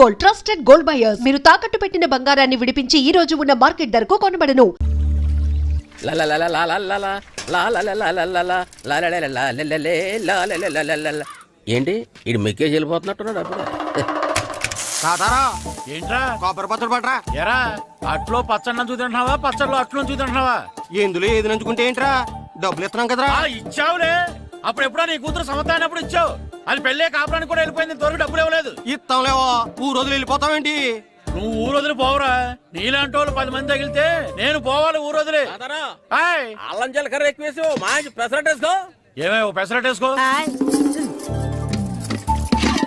Gold, trusted gold buyers. మీరు తాకట్టు పెట్టిన బంగారాన్ని విడిపించి ఈ రోజు ఉన్న మార్కెట్ ధరకు కొనబడను. ఏంటి ఇది మెక్కేజ్ వెళ్ళిపోతున్నట్టున్నాడు అప్పుడు. ఏంట్రా కొబ్బరి పచ్చడి పట్రా. ఎరా అట్లో పచ్చడి చూద్దంటున్నావా పచ్చడిలో అట్లు చూద్దంటున్నావా? ఎందులో ఏది నంచుకుంటే ఏంట్రా, డబ్బులు ఇస్తున్నాం కదరా. ఇచ్చావులే, అప్పుడు ఎప్పుడో నీ కూతురు సమత అయినప్పుడు ఇచ్చావు. అది పెళ్ళే కాపురానికి కూడా వెళ్ళిపోయింది, ఇంతవరకు డబ్బులు ఇవ్వలేదు. ఇస్తాంలేవో, ఊరు వదిలి వెళ్ళిపోతావేంటి? నువ్వు ఊరు వదిలి పోవరా, నీలాంటి వాళ్ళు 10 మంది తగిలితే నేను పోవాలి ఊరు వదిలి. అల్లం జీలకర్ర ఎక్కువ వేసి మంచి పెసరట్ వేసుకో. ఏమే పెసరట్ వేసుకో.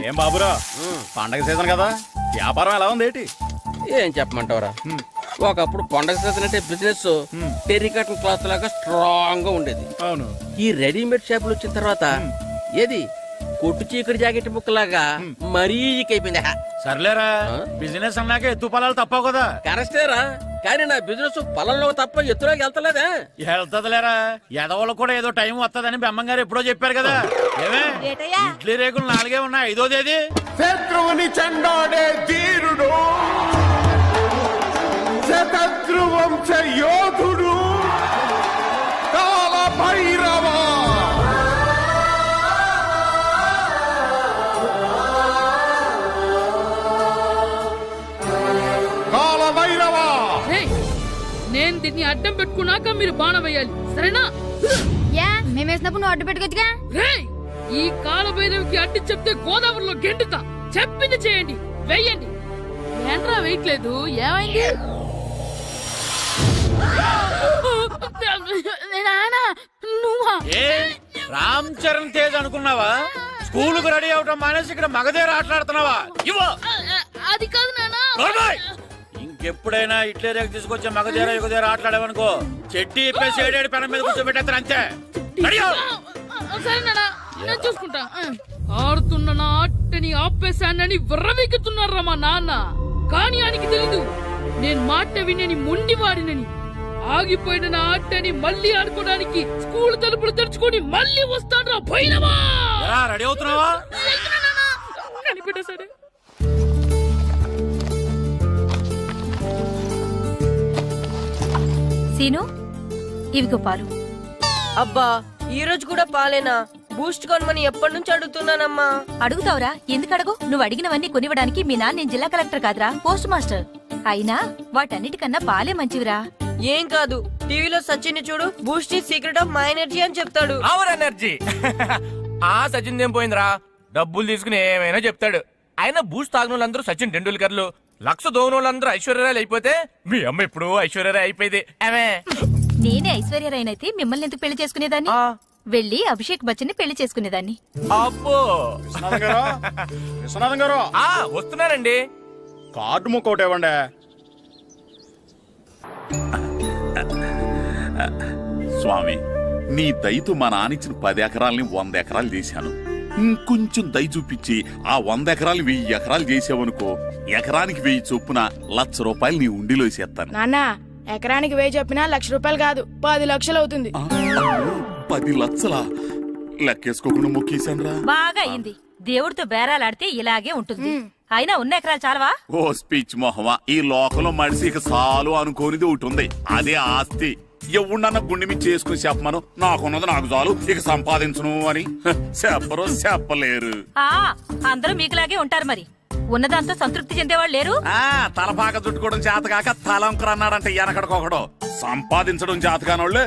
ఏం బాబురా, పండగ సీజన్ కదా, వ్యాపారం ఎలా ఉంది ఏంటి? ఏం చెప్పమంటావరా, ఒకప్పుడు పండగ సీజన్ అంటే బిజినెస్ టెరికాటన్ క్లాత్ లాగా స్ట్రాంగ్ గా ఉండేది. అవును, ఈ రెడీమేడ్ షాపులు వచ్చిన తర్వాత ఏది కొట్టు చీకటి జాకెట్ ముక్కలాగా మరీ అయిపోయింది. సర్లేరా, బిజినెస్ అన్నాక ఎత్తు పొలాలు తప్పవు కదా. కరెక్టేరా, కానీ నా బిజినెస్ పొలంలో తప్ప ఎత్తులోకి వెళ్తలేదా? వెళ్తదిలేరా, ఎదవలకు కూడా ఏదో టైం వస్తుందని బెమ్మం గారు ఎప్పుడో చెప్పారు కదా. ఏమే ఇడ్లీ రేకులు 4 ఉన్నాయి, 5వ తేదీ. శత్రువుని చెండాడే ధీరుడు, శతద్రు వంశ యోధుడు కాల భైరవ. నేను దీన్ని అడ్డం పెట్టుకున్నాక మీరు బాణ వేయాలి, సరేనా? మేమేసినప్పుడు నువ్వు అడ్డు పెట్టుకోవచ్చుగా. ఈ కాలభైరవికి అడ్డు చెప్తే గోదావరిలో గెంటుతా. చెప్పింది చేయండి, వెయ్యండి. ఏంట్రా వెయ్యట్లేదు, ఏమైంది? రామ్ చరణ్ తేజ్ అనుకున్నావా? స్కూల్ కు రెడీ అవటం మానేసి ఇక్కడ మగధేర ఆటలాడుతున్నావా? అది కాదు నాన్న. ఇంకెప్పుడైనా ఇట్లే రేపు తీసుకొచ్చే మగధేర యుగధేర ఆటలాడేవనుకో, చెట్టి ఇప్పేసి 7 పెనం మీద కూర్చోబెట్టేస్తారు అంతే. సరే నాన్న, నేను చూసుకుంటా. ఆడుతున్న నా ఆటని ఆపేశానని విర్రవీగుతున్నారా మా నాన్న. కానీ ఆయనకి తెలీదు నేను మాట వినని మొండివాడినని. ఆగిపోయిన నా ఆటని మళ్ళీ ఆడుకోవడానికి స్కూల్ తలుపులు తెరుచుకొని మళ్ళీ వస్తాడ్రా భైరవా. రెడీ అవుతున్నావా? కనిపెట్టా సరే. సీను, ఇవిగో పాలు. అబ్బా, ఈ రోజు కూడా పాలేనా? బూస్ట్ కొనమని ఎప్పటి నుంచి అడుగుతున్నానమ్మా. అడుగుతావురా, ఎందుకు అడగు? నువ్వు అడిగినవన్నీ కొనివ్వడానికి మీ నాన్న నేను జిల్లా కలెక్టర్ కాదురా, పోస్ట్ మాస్టర్. అయినా వాటన్నిటికన్నా పాలే మంచివిరా. ఏం కాదు, టీవీలో సచిన్ చూడు, Boost is secret of my energy అని చెప్తాడు. Our energy. ఆ సచిన్ ఏం పోయిందిరా, డబ్బులు తీసుకుని ఏమైనా చెప్తాడు. ఆయన బూస్ట్ తాగినోళ్ళందరూ సచిన్ టెండూల్కర్లు, లక్ష దోనోళ్ళందరూ ఐశ్వర్యరాయలు అయిపోతే మీ అమ్మ ఇప్పుడు ఐశ్వర్యరాయ్ అయిపోయింది. నేనే ఐశ్వర్యరాయనైతే మిమ్మల్ని ఎందుకు పెళ్లి చేసుకునేదాన్ని? వెళ్ళి అభిషేక్ బచ్చన్ ని పెళ్లి చేసుకునేదాన్ని. అబ్బో, విశ్వనాథం గారు వస్తున్నారండి. కార్డు ముక్క ఒకటి ఇవ్వండి. స్వామి, నీ దయతో మా నానిచ్చిన 10 ఎకరాలని 100 ఎకరాలు చేశాను. ఇంకొంచెం దయ చూపించి ఆ 100 ఎకరాలు 1000 ఎకరాలు చేసావనుకో, ఎకరానికి 1000 చొప్పున ₹1,00,000 నీ ఉండిలో వేసేస్తాను. నాన్న, ఎకరానికి 1000 చెప్పినా ₹1,00,000 కాదు, 10 లక్షలు అవుతుంది. 10 లక్షలా? లెక్కేసుకోకుండా మొక్కేశాను రా. బాగా అయింది. దేవుడితో బేరాలాడితే ఇలాగే ఉంటుంది. అయినా ఉన్న ఎకరాలు చాలవా? ఓ స్పీచ్ మొహమా, ఈ లోకంలో మనిషి ఇక చాలు అనుకోనిది ఒకటి ఉంది, అదే ఆస్తి. ఎవడన్నా గుండె మీద చేసుకుని చెప్పమను, నాకున్నది నాకు చాలు, ఇక సంపాదించను అని చెప్పరు, చెప్పలేరు. అందరూ మీకులాగే ఉంటారు మరి. ఉన్నదాంతో సంతృప్తి చెందేవాళ్ళు లేరు. తలపాక చుట్టుకోవడం చేతకాక తలంకర అన్నాడంటే వెనకడకొకడు. సంపాదించడం చేతకానోళ్లే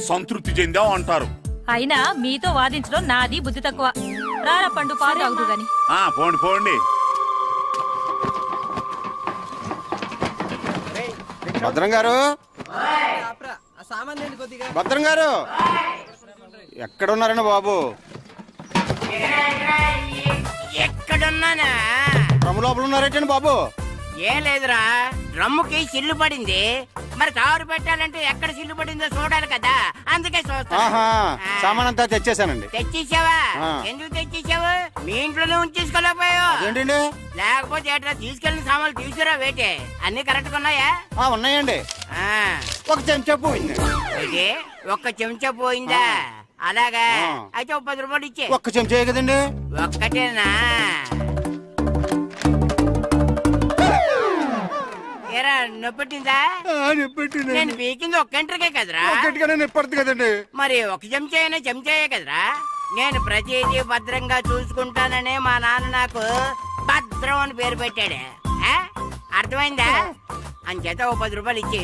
సంతృప్తి చెందావు అంటారు. అయినా మీతో వాదించడం నాది బుద్ధి తక్కువ. రారా పండు, పాలు తాగుదు గాని. పోండి పోండి. భద్రం గారు, భద్రం గారు ఎక్కడున్నారండి బాబు? ఎక్కడున్నానా? డ్రమ్ లోపల ఉన్నారేటండి బాబు? ఏం లేదురా, డ్రమ్ముకి సిల్లు పడింది. మరి కారు పెట్టాలంటే ఎక్కడ సిల్లు పడిందో చూడాలి కదా, అందుకే చూస్తా. సామాన్ అంతా తెచ్చేసానండి. తెచ్చేసావా? ఎందుకు తెచ్చేసావు? మీ ఇంట్లోనే ఉంచేసుకోలేకపోయావు ఏంటండి? లేకపోతే ఎట్లా తీసుకెళ్లిన సామాన్లు తీసుకురా వేటే. అన్ని కరెక్ట్ ఉన్నాయా? ఉన్నాయండి. ఒక చెంచా పోయింది. అయితే ఒక్క చెంచా పోయిందా? అలాగా, అయితే ఒక 10 రూపాయలు ఇచ్చే. ఒక్క చెంచా కదండి? ఒక్కటేనా? నొప్పెట్టిందా నేను పీకింది ఒక్క గంటకే కదరా ఒక్కటిగానే నిప్పడుతుంది కదండి. మరి ఒక చెంచాయే కదరా. నేను ప్రతిదీ భద్రంగా చూసుకుంటాననే మా నాన్న నాకు భద్రం అని పేరు పెట్టాడు. ఆ? అర్థమైందా? అంచేత ఓ 10 రూపాయలు ఇచ్చే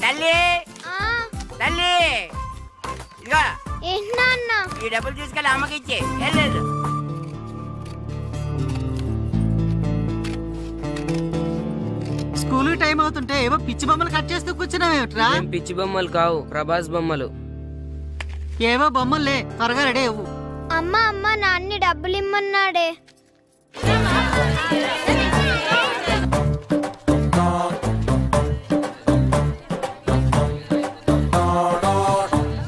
తల్లి తల్లి ఇదిగో ఈ డబ్బులు తీసుకెళ్ళి అమ్మకి ఇచ్చే. వెళ్ళు. స్కూల్ టైం అవుతుంటే ఏవో పిచ్చి బొమ్మలు కట్ చేస్తూ కూర్చున్నావేమిట్రా? పిచ్చి బొమ్మలు కావు, ప్రభాస్ బొమ్మలు. ఏవో బొమ్మలే, త్వరగా రెడీ అవ్వు. అమ్మ నాన్ని డబ్బులు ఇమ్మన్నాడే.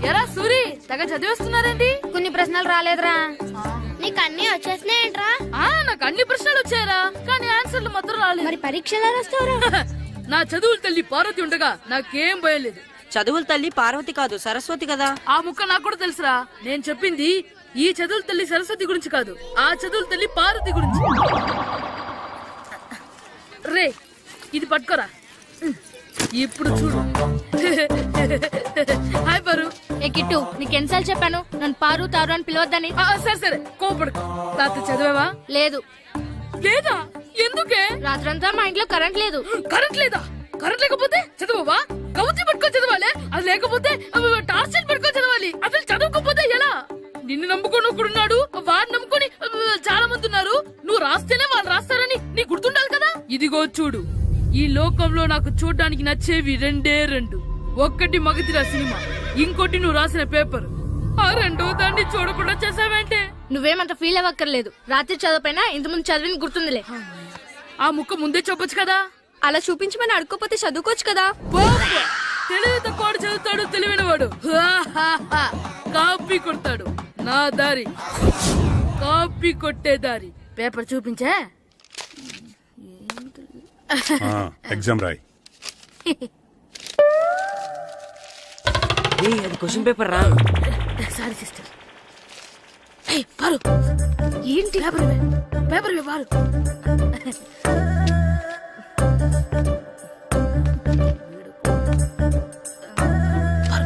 ఎరా సూరి, తెగ చదివేస్తున్నారండి. కొన్ని ప్రశ్నలు రాలేదురా. నీకు అన్ని వచ్చేసినాయంట్రా? నాకు అన్ని ప్రశ్నలు వచ్చాయరా, కానీ ఆన్సర్లు మాత్రం రాలేదు. మరి పరీక్షలు రాస్తావురా? నా చదువుల తల్లి పార్వతి ఉండగా నాకేం భయం లేదు. చదువుల తల్లి పార్వతి కాదు, సరస్వతి కదా. ఆ ముక్క నాకు కూడా తెలుసురా. నేను చెప్పింది ఈ చదువుల తల్లి సరస్వతి గురించి కాదు, ఆ చదువుల తల్లి పార్వతి గురించి. రే ఇది పట్టుకోరా, ఇప్పుడు చూడు. హాయ్ పారు. ఏ కిట్టు, నీకు ఎన్నిసార్లు చెప్పాను నన్ను పారు తారు అని పిలవద్దని? సరే కోపడకు. రాత్రి చదివావా? లేదు. లేదా? ఎందుకే? రాత్రంతా మా ఇంట్లో కరెంట్ లేదు. కరెంట్ లేదా? కరెంట్ లేకపోతే చదవవా? కవిత పట్టుకొని చదవాలి. అది లేకపోతే టార్చ్ లైట్ పట్టుకొని చదవాలి. అసలు చదవకపోతే ఎలా? నిన్ను నమ్ముకొని ఒకడున్నాడు, వాడిని నమ్ముకొని చాలా మంది ఉన్నారు. నువ్వు రాస్తేనే వాళ్ళు రాస్తారని నీ గుర్తుండాలి కదా. ఇదిగో చూడు, ఈ లోకంలో నాకు చూడ్డానికి నచ్చేవి రెండే రెండు. ఒక్కటి మగతిరా సినిమా, ఇంకోటి నువ్వు రాసిన పేపర్. ఆ రెండో దాన్ని చూడకుండా చేసావేంటే? నువ్వేమంత ఫీల్ అవ్వక్కర్లేదు. రాత్రి చదవపోయినా ఇంతకుముందు చదివిన గుర్తుందిలే. ఆ ముక్క ముందే చెప్పొచ్చు కదా. అలా చూపించమని అడుక్కోపోతే చదువుకోవచ్చు కదా. తెలివి తక్కువ చదువుతాడు, తెలివైన వాడు కాపీ కొడతాడు. నా దారి కాపీ కొట్టే దారి. పేపర్ చూపించా? ఎగ్జామ్ రాయి. అది క్వశ్చన్ పేపర్ రా. Sorry sister. పారు, ఏంటి పేపర్ పారు.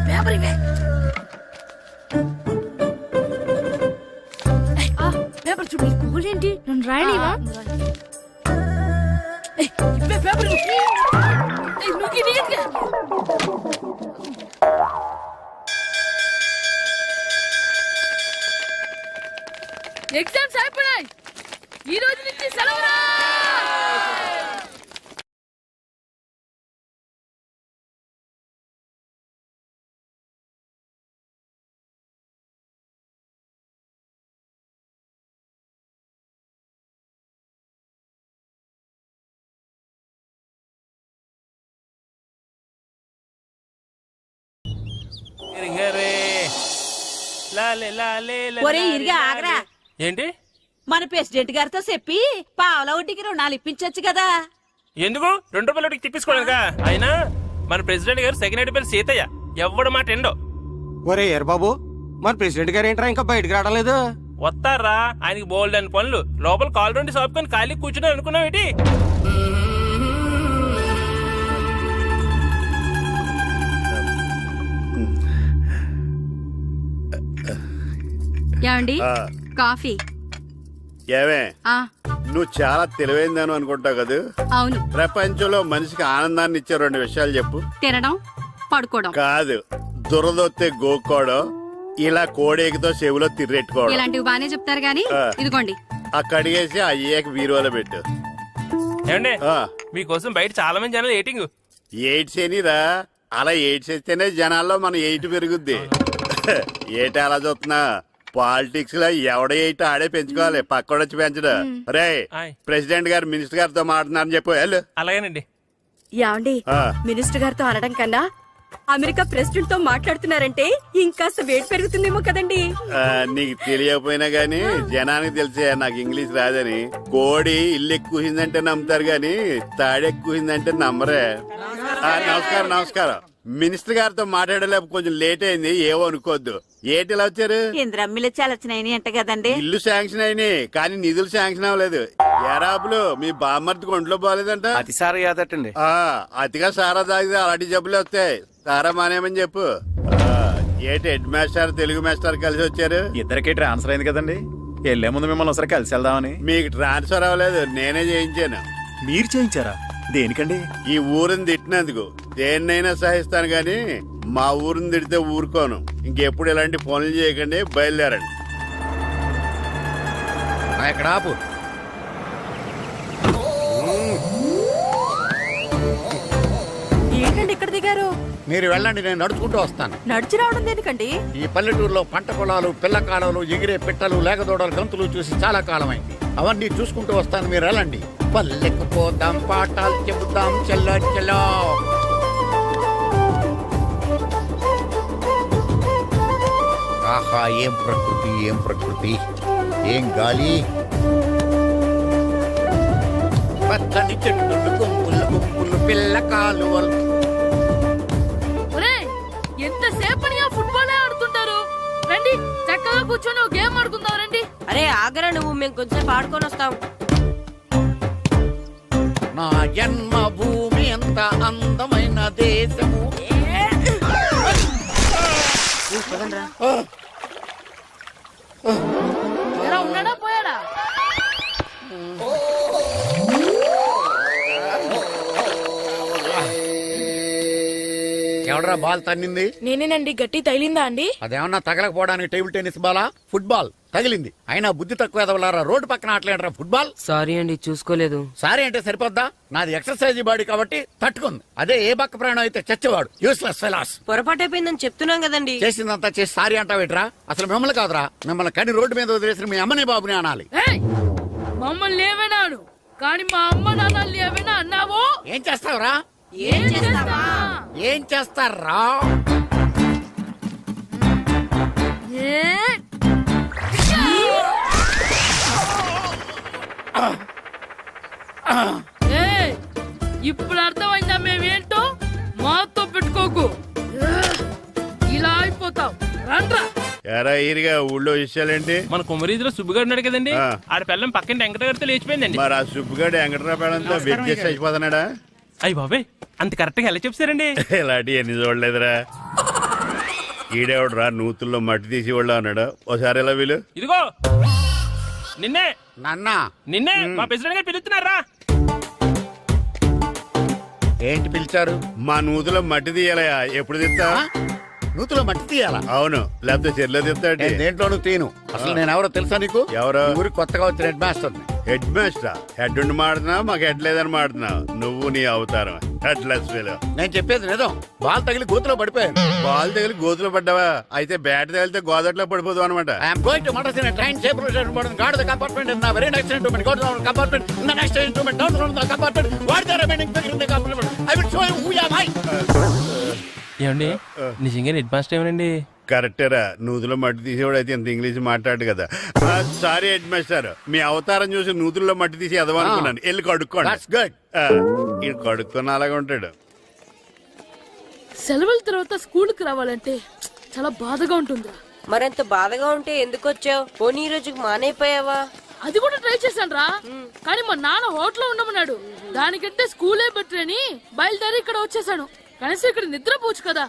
పేపర్ ఇవే. పేపర్ చూడు. స్కూల్ ఏంటి నన్ను రాయనివా? పేపర్ ఎగ్జామ్స్ అయిపోయాయి. ఈ రోజు నుంచి సెలవురా. ఏంటి? మన ప్రెసిడెంట్ గారితో చెప్పి పావుల వడ్డీకి రుణాలు ఇప్పించొచ్చు కదా. ఎందుకు 2 రూపాయలు ఒకటి తిప్పించుకోలేదుగా. అయినా మన ప్రెసిడెంట్ గారు సెకండ్ హ్యాండ్ పేరు సీతయ్య, ఎవడు మాట ఎండో. ఒరే ఎర్ బాబు, మన ప్రెసిడెంట్ గారు ఏంట్రా ఇంకా బయటకు రావడం లేదు? వస్తారా, ఆయనకి బోల్డ్ అని పనులు. లోపల కాల్ రెండు సాపుకొని ఖాళీ కూర్చుని అనుకున్నావు ఏంటి? ఏమండి, కాఫీ? ఏమే, నువ్వు చాలా తెలివైందని అనుకుంటావు కదా. అవును. ప్రపంచంలో మనిషికి ఆనందాన్ని ఇచ్చే 2 విషయాలు చెప్పు. తినడం, పడుకోవడం. కాదు, దురదొత్తే గోక్కోవడం, ఇలా కోడేకితో చెవులో తిర్రెట్టుకోవడం. ఇలాంటివి బానే చెప్తారు గానీ ఇదిగోండి. కడిగేసి అయ్యాక బీరువాలో పెట్టు. ఏమండి, మీకోసం బయట చాలా మంది జనాలు ఎయిటింగ్. ఎయిడ్స్ ఏనిరా, అలా ఎయిడ్స్ వేస్తేనే జనాల్లో మన ఎయిట్ పెరుగుద్ది. ఏట అలా చూస్తున్నా? పాలిటిక్స్ లో ఎవడ ఎయిట్ ఆడే పెంచుకోవాలి, పక్కడొచ్చి పెంచడం. రే, ప్రెసిడెంట్ గారు మినిస్టర్ గారితో మాట్లాడుతున్నారని చెప్పు. వెళ్ళు. అలాగేనండి. యాండి, మినిస్టర్ గారితో అనడం కన్నా అమెరికా ప్రెసిడెంట్ తో మాట్లాడుతున్నారంటే ఇంకాస్త వేడి పెరుగుతుందేమో కదండి. నీకు తెలియకపోయినా గానీ జనానికి తెలిసే నాకు ఇంగ్లీష్ రాదని. కోడి ఇల్లు ఎక్కువసిందంటే నమ్ముతారు గాని తాడెక్కువసిందంటే నమ్మరే. నమస్కారం. నమస్కారం. మినిస్టర్ గారితో మాట్లాడలేక కొంచెం లేట్ అయింది, ఏవో అనుకోవద్దు. ఏంటి ఇలా వచ్చారు? ఇంద్రమ్మిలు చాలచ్చినాయని అంట కదండి. ఇల్లు శాంక్షన్ అయినాయి కానీ నిధులు శాంక్షన్ అవ్వలేదు. ఎరాపులు మీ బామ్మర్తికి ఒంట్లో పోలేదంట. అతిసారి యాదటండి. అతిగా సారా తాగితే అలాంటి జబ్బులు వస్తాయి. సారా మానేమని చెప్పు. ఏంటి హెడ్ మాస్టర్ తెలుగు మాస్టర్ కలిసి వచ్చారు? ఇద్దరికి ట్రాన్స్ఫర్ అయింది కదండి, వెళ్లే ముందు మిమ్మల్ని ఒకసారి కలిసి వెళ్దామని. మీకు ట్రాన్స్ఫర్ అవ్వలేదు, నేనే చేయించాను. మీరు చేయించారా? దేనికండి? ఈ ఊరిని తిట్టినందుకు దేన్నైనా సహిస్తాను గాని మా ఊరిని తిడితే ఊరుకోను. ఇంకెప్పుడు ఇలాంటి పనులు చేయకండి, బయలుదేరండి. ఎక్కడ ఆపు. ఏంటండి ఇక్కడ దిగారు? మీరు వెళ్ళండి, నేను నడుచుకుంటూ వస్తాను. నడిచి రావడం దేనికండి? ఈ పల్లెటూరులో పంట పొలాలు, పిల్ల కాలాలు, ఎగిరే పిట్టలు, లేగదోడలు, గంతులు చూసి చాలా కాలమైంది. అవన్నీ చూసుకుంటూ వస్తాను, మీరు వెళ్ళండి. పల్లెకు పోదాం, పాఠాలు చెబుతాం, చెల్లో చెల్లో. ఆహా, ఏం ప్రకృతి, ఏం ప్రకృతి, ఏం గాలి. పచ్చని చెట్లు, గుంపులు గుంపులు, పిల్ల కాలువలు. ఒరేయ్, ఎంతసేపని ఆ ఫుట్బాల్ ఆడుతుంటారు? రండి చక్కగా కూర్చొని ఒక గేమ్ ఆడుకుందాం రండి. అరే ఆగరా నువ్వు, మేము కొంచెం ఆడుకొని వస్తాం. నా జన్మ భూమి ఎంత అందమైన దేశము. ఎలా ఉన్నాడా పోయాడా? ఎవడరా బాల్ తన్నింది? నేనేనండి. గట్టి తగిలిందా అండి? అదేమన్నా తగలకపోవడానికి టేబుల్ టెన్నిస్ బాలా, ఫుట్బాల్ తగిలింది. అయినా బుద్ధి తక్కువ ఎదవలారా, రోడ్డు పక్కన ఆటలేడరా ఫుట్బాల్. సారీ అండి, చూసుకోలేదు. సారీ అంటే సరిపోద్దా? నాది ఎక్సర్సైజ్ బాడీ కాబట్టి తట్టుకుంది. అదే ఏ బక్క ప్రాణం అయితే చచ్చేవాడు. Useless fellas. పొరపాటు అయిపోయిందని చెప్తున్నాం కదండి. చేసిందంతా చేసి సారీ అంటావేట్రా? అసలు మిమ్మల్ని కాదురా, మిమ్మల్ని కని రోడ్డు మీద వదిలేసిన మీ అమ్మని బాబుని అనాలి. ఏయ్, మమ్మల్ని ఏమైనాను కానీ మా అమ్మ నాన్నల్ని ఏమైనా అన్నావో ఏం చేస్తావురా? ఏం చేస్తావా? ఏం చేస్తారా? ఇప్పుడు అర్థమైందా మేమేంటో? మాతో పెట్టుకోకు, ఇలా అయిపోతావు. రండ్రా. ఎరా ఈరిగా ఊళ్ళో విషయాలేంటి? మన కుమరీధిలో సుబ్బుగాడు ఉన్నాడు కదండి, ఆ. ఆడ పిల్లం పక్కన వెంకటగారితో లేచిపోయిందండి. మరి ఆ సుబ్బుగాడు వెంకటరాపేడంతో వెబ్జెస్ అయిపోతున్నాడా? అయ్యి బాబాయ్, అంత కరెక్ట్ గా ఎలా చెప్తారండి? ఇలాంటి ఎన్ని చూడలేదురా. ఈడేవడరా నూతుల్లో మట్టి తీసి వాళ్ళు అన్నాడు. ఓసారి ఎలా వీలు? ఇదిగో నిన్నే నాన్నా, నిన్నే మా ప్రెసిడెంట్ గారు పిలుస్తున్నారా? ఏంటి పిలిచారు? మా నూతులో మట్టి తీయాలయా. ఎప్పుడు తీస్తా? నూతులో మట్టి తీయాలా? అవును, లేకపోతే చెర్లో తీస్తాడు. నేను దేంట్లోనూ తీను. అసలు నేను ఎవరో తెలుసా నీకు? ఎవరో? ఈ ఊరికి కొత్తగా వచ్చిన head master. Head master? Head ఉండి మాడుతున్నావు, మాకు హెడ్ లేదని మాడుతున్నావు. నువ్వు నీ అవతారం హెడ్ లెస్ ఫీల్. నేను చెప్పేది నిజం. బాల్ తగిలి గోతులో పడిపోయాను. బాల్ తగిలి గోతులో పడ్డావా? అయితే బ్యాట్ తగిలితే గోదట్లో పడిపోదు అనమాట. I'm going to Madras in a train shape guard the compartment in a very next instrument. Go to the compartment in the next instrument. Down from the compartment. What the remaining figure in the compartment? I will show you who am I. ఏమండి, నిజంగా head master ఏమనండి? కరెక్టరా, నూతులో మట్టి తీసేవాడు అయితే ఇంత English మాట్లాడు కదా. Sorry head master, మీ అవతారం చూసి నూతుల్లో మట్టి తీసి ఎదవనుకున్నాను. వెళ్ళి కడుక్కోండి. That's good. ఇది కడుక్కున్న అలాగే ఉంటాడు. సెలవుల తర్వాత స్కూల్కి రావాలంటే చాలా బాధగా ఉంటుంది. మరింత బాధగా ఉంటే ఎందుకు వచ్చావు? పోనీ ఈ రోజుకి మానైపోయావా? అది కూడా ట్రై చేశాను రా, కానీ మా నాన్న హోటల్లో ఉండమన్నాడు. దానికంటే స్కూలే బెటర్ అని బయలుదేరి ఇక్కడ వచ్చేసాను. కనీసం ఇక్కడ నిద్రపోవచ్చు కదా.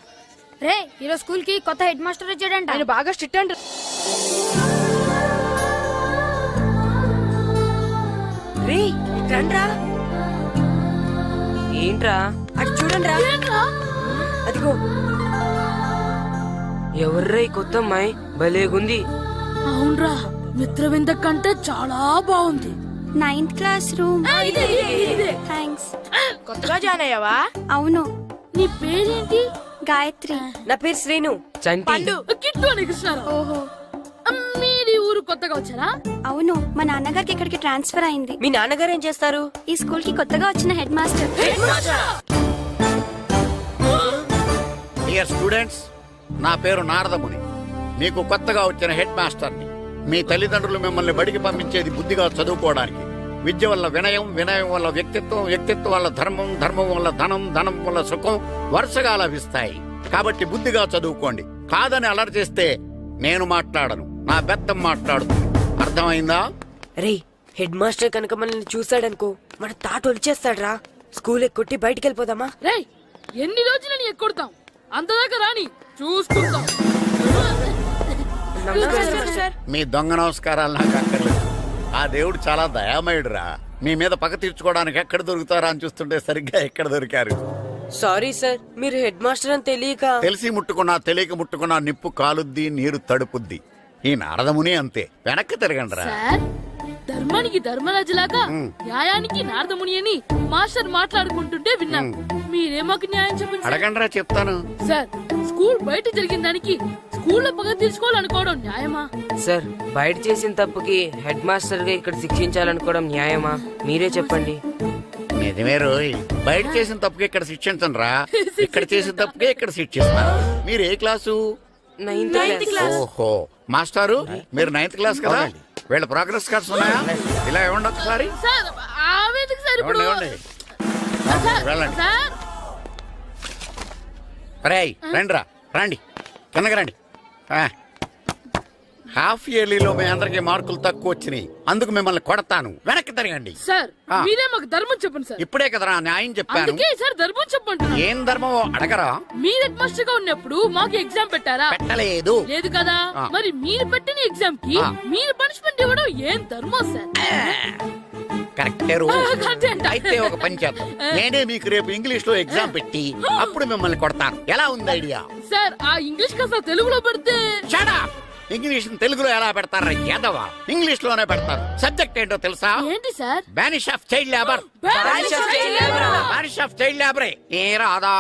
రే, ఈరోజు స్కూల్ కి కొత్త హెడ్ మాస్టర్ వచ్చాడంట. ఆయన బాగా స్ట్రిక్ట్ అంట. రే, రండ్రా. ఏంట్రా? అటు చూడండిరా. అదిగో ఎవర్రా ఈ కొత్త అమ్మాయి? భలేగుంది. అవునరా, మిత్రవింద కంటే చాలా బాగుంది. 9th class room. థ్యాంక్స్. కొత్తగా జాయిన్ అయ్యావా? అవును. నీ పేరేంటి? గాయత్రి. నా పేరు శ్రీను. పండు కిట్టు అని కృష్ణారావు. ఓహో, మీది ఊరు కొత్తగా వచ్చారా? అవును. మా నాన్నగారికి ఇక్కడికి ట్రాన్స్ఫర్ అయింది. మీ నాన్నగారు ఏం చేస్తారు? ఈ స్కూల్ కి కొత్తగా వచ్చిన హెడ్ మాస్టర్. డియర్ స్టూడెంట్స్, నా పేరు నారదముని. మీకు కొత్తగా వచ్చిన హెడ్ మాస్టర్ని. మీ తల్లిదండ్రులు మిమ్మల్ని బడికి పంపించేది బుద్ధిగా చదువుకోవడానికి. విద్య వల్ల వినయం, వినయం వల్ల వ్యక్తిత్వం, వ్యక్తిత్వం వల్ల ధర్మం, ధర్మం వల్ల ధనం, ధనం వల్ల సుఖం వరుసగా లభిస్తాయి. కాబట్టి బుద్ధిగా చదువుకోండి. కాదని అలర్ చేస్తే నేను మాట్లాడను, నా బెత్తం మాట్లాడుతుంది. అర్థమైందా? రే, హెడ్ మాస్టర్ కనుక మనల్ని చూసాడనుకో మన తాట వచ్చేస్తాడ్రా. స్కూల్ కొట్టి బయటికి వెళ్ళిపోదామా? రేయ్, ఎన్ని రోజులని ఎక్కొడతాం? అంతదాకా రాని చూసుకుంటాం. మీ దొంగ నమస్కారాలు నాకు అక్కర్లేదు. ఆ దేవుడు చాలా దయామయుడురా. మీ మీద పగ తీర్చుకోవడానికి ఎక్కడ దొరుకుతారా అని చూస్తుంటే సరిగ్గా ఎక్కడ దొరికారు. సారీ సార్, మీరు హెడ్ మాస్టర్ అని తెలియక. తెలిసి ముట్టుకున్నా తెలియక ముట్టుకున్నా నిప్పు కాలుద్ది, నీరు తడుపుద్ది. ఈ నారదముని అంతే. వెనక్కి తిరగండి రా. సార్, ధర్మానికి ధర్మరాజులాగా న్యాయానికి నారదముని అని మాస్టర్ మాట్లాడుకుంటుంటే విన్నాం. మీరే మాకు న్యాయం చెప్పండి. అడగండి రా, చెప్తాను. సార్, స్కూల్ బయట జరిగిన దానికి స్కూల్లో పగ తీర్చుకోవాలనుకోవడం న్యాయమా? సార్, బయట చేసిన తప్పుకి హెడ్ మాస్టర్ గా ఇక్కడ శిక్షించాలనుకోవడం న్యాయమా? మీరే చెప్పండి. నిజమే రోయ్, బయట చేసిన తప్పుకి ఇక్కడ శిక్షించను రా. ఇక్కడ చేసిన తప్పుకే ఇక్కడ శిక్షిస్తున్నా. మీరు ఏ క్లాసు? 9th class. ఓహో, మాస్టారు మీరు 9th క్లాస్ కదా? వీళ్ళ ప్రోగ్రెస్ కార్డ్స్ ఉన్నాయా? ఇలా ఇవ్వండి ఒకసారి. సార్, ఆవేదకు సార్ ఇప్పుడు. ఇవ్వండి, ఇవ్వండి. వెళ్ళండి. సార్, రేయ్ రండి రా, రండి కిందకి రండి. హాఫ్ ఇయర్లీలో మీ అందరికి మార్కులు తక్కువ వచ్చినాయి, అందుకు మిమ్మల్ని కొడతాను. వెనక్కి తిరగండి. సార్, మీరే మాకు ధర్మం చెప్పండి సార్. ఇప్పుడే కదరా న్యాయం చెప్పాను. అందుకే సార్ ధర్మం చెప్పంటున్నా. ఏం ధర్మం అడగరా? మీరు హెడ్ మాస్టర్ గా ఉన్నప్పుడు మాకు ఎగ్జామ్ పెట్టారా? పెట్టలేదు. లేదు కదా. మరి మీరు పెట్టిన ఎగ్జామ్ కి మీరు పనిష్మెంట్ ఇవ్వడం ఏం ధర్మం సార్? కరెక్టే రో. అయితే ఒక పని చేద్దాం, నేనే మీకు రేపు ఇంగ్లీష్ లో ఎగ్జామ్ పెట్టి అప్పుడు మిమ్మల్ని కొడతాను. ఎలా ఉంది ఐడియా? సార్, ఆ ఇంగ్లీష్ కాస్త తెలుగులో పెడితే. Shut up! ఇంగ్లీష్ తెలుగులో ఎలా పెడతారా యాదవా? ఇంగ్లీష్ లోనే పెడతారు. సబ్జెక్ట్ ఏంటో తెలుసా? ఏంటి sir? Banish of child labour. Banish of child లేబరే. ఏ రాదా?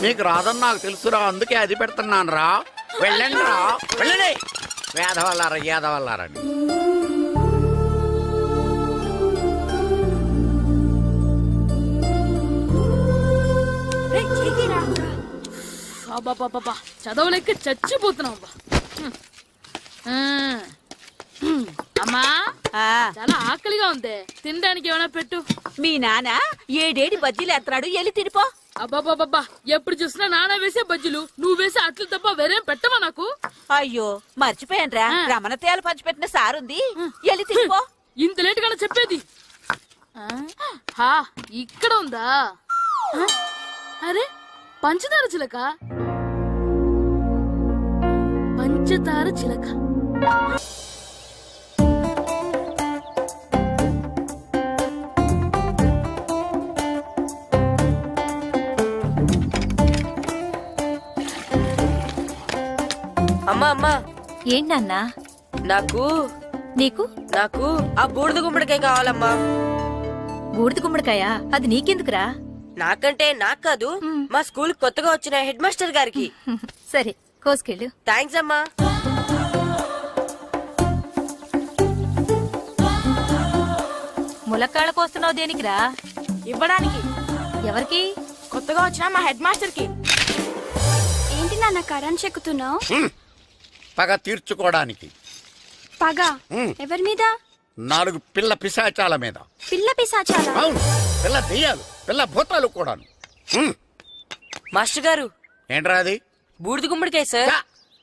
మీకు రాదని నాకు తెలుసురా, అందుకే అది పెడుతున్నాను రా. వెళ్ళండి రా, వెళ్ళండి. వేదవల్లారా, యాదవల్లారండి. బాబా, చదవలేక చచ్చిపోతున్నాం. అమ్మా, చాలా ఆకలిగా ఉంది, తినడానికి ఏమైనా పెట్టు. మీ నాన్న 7 బజ్జీలు ఎత్తాడు, వెళ్ళి తినిపో. అబ్బాబాబా, ఎప్పుడు చూసినా నాన్న వేసే బజ్జీలు, నువ్వు వేసే అట్లు తప్ప వేరేం పెట్టవా నాకు? అయ్యో, మర్చిపోయానురా, రమణ తేలు పంచిపెట్టిన సారుంది, వెళ్ళి తినిపో. ఇంత లేట్ గా చెప్పేది. ఇక్కడ ఉందా? అరే, పంచదార చిలక. పంచదార చిలక. అమ్మా అమ్మా, ఏంటన్నా? నాకు నీకు నాకు ఆ బూడిద గుమ్మడికాయ కావాలమ్మా. బూడిద గుమ్మడికాయ? అది నీకెందుకురా? నాకంటే నాకు కాదు, మా స్కూల్ కొత్తగా వచ్చిన హెడ్ మాస్టర్ గారికి. సరే, కోసుకెళ్ళు. థ్యాంక్స్ అమ్మా. ములక్కాళ్ళ కోస్తున్నావు దేనికిరా? ఇవ్వడానికి. ఎవరికి? కొత్తగా వచ్చిన మా హెడ్ మాస్టర్ కి. ఏంటి నాన్న కరెంట్ చెక్కుతున్నావు? పగ తీర్చుకోవడానికి. పగ ఎవరి మీద? 4 పిల్ల పిశాచాల మీద. పిల్ల పిశాచాల? అవును, పిల్ల దెయ్యాలు, పిల్ల భూతాలు కూడాను. మాస్టర్ గారు, ఏంట్రా అది? బూడిద గుమ్మడికాయ సార్.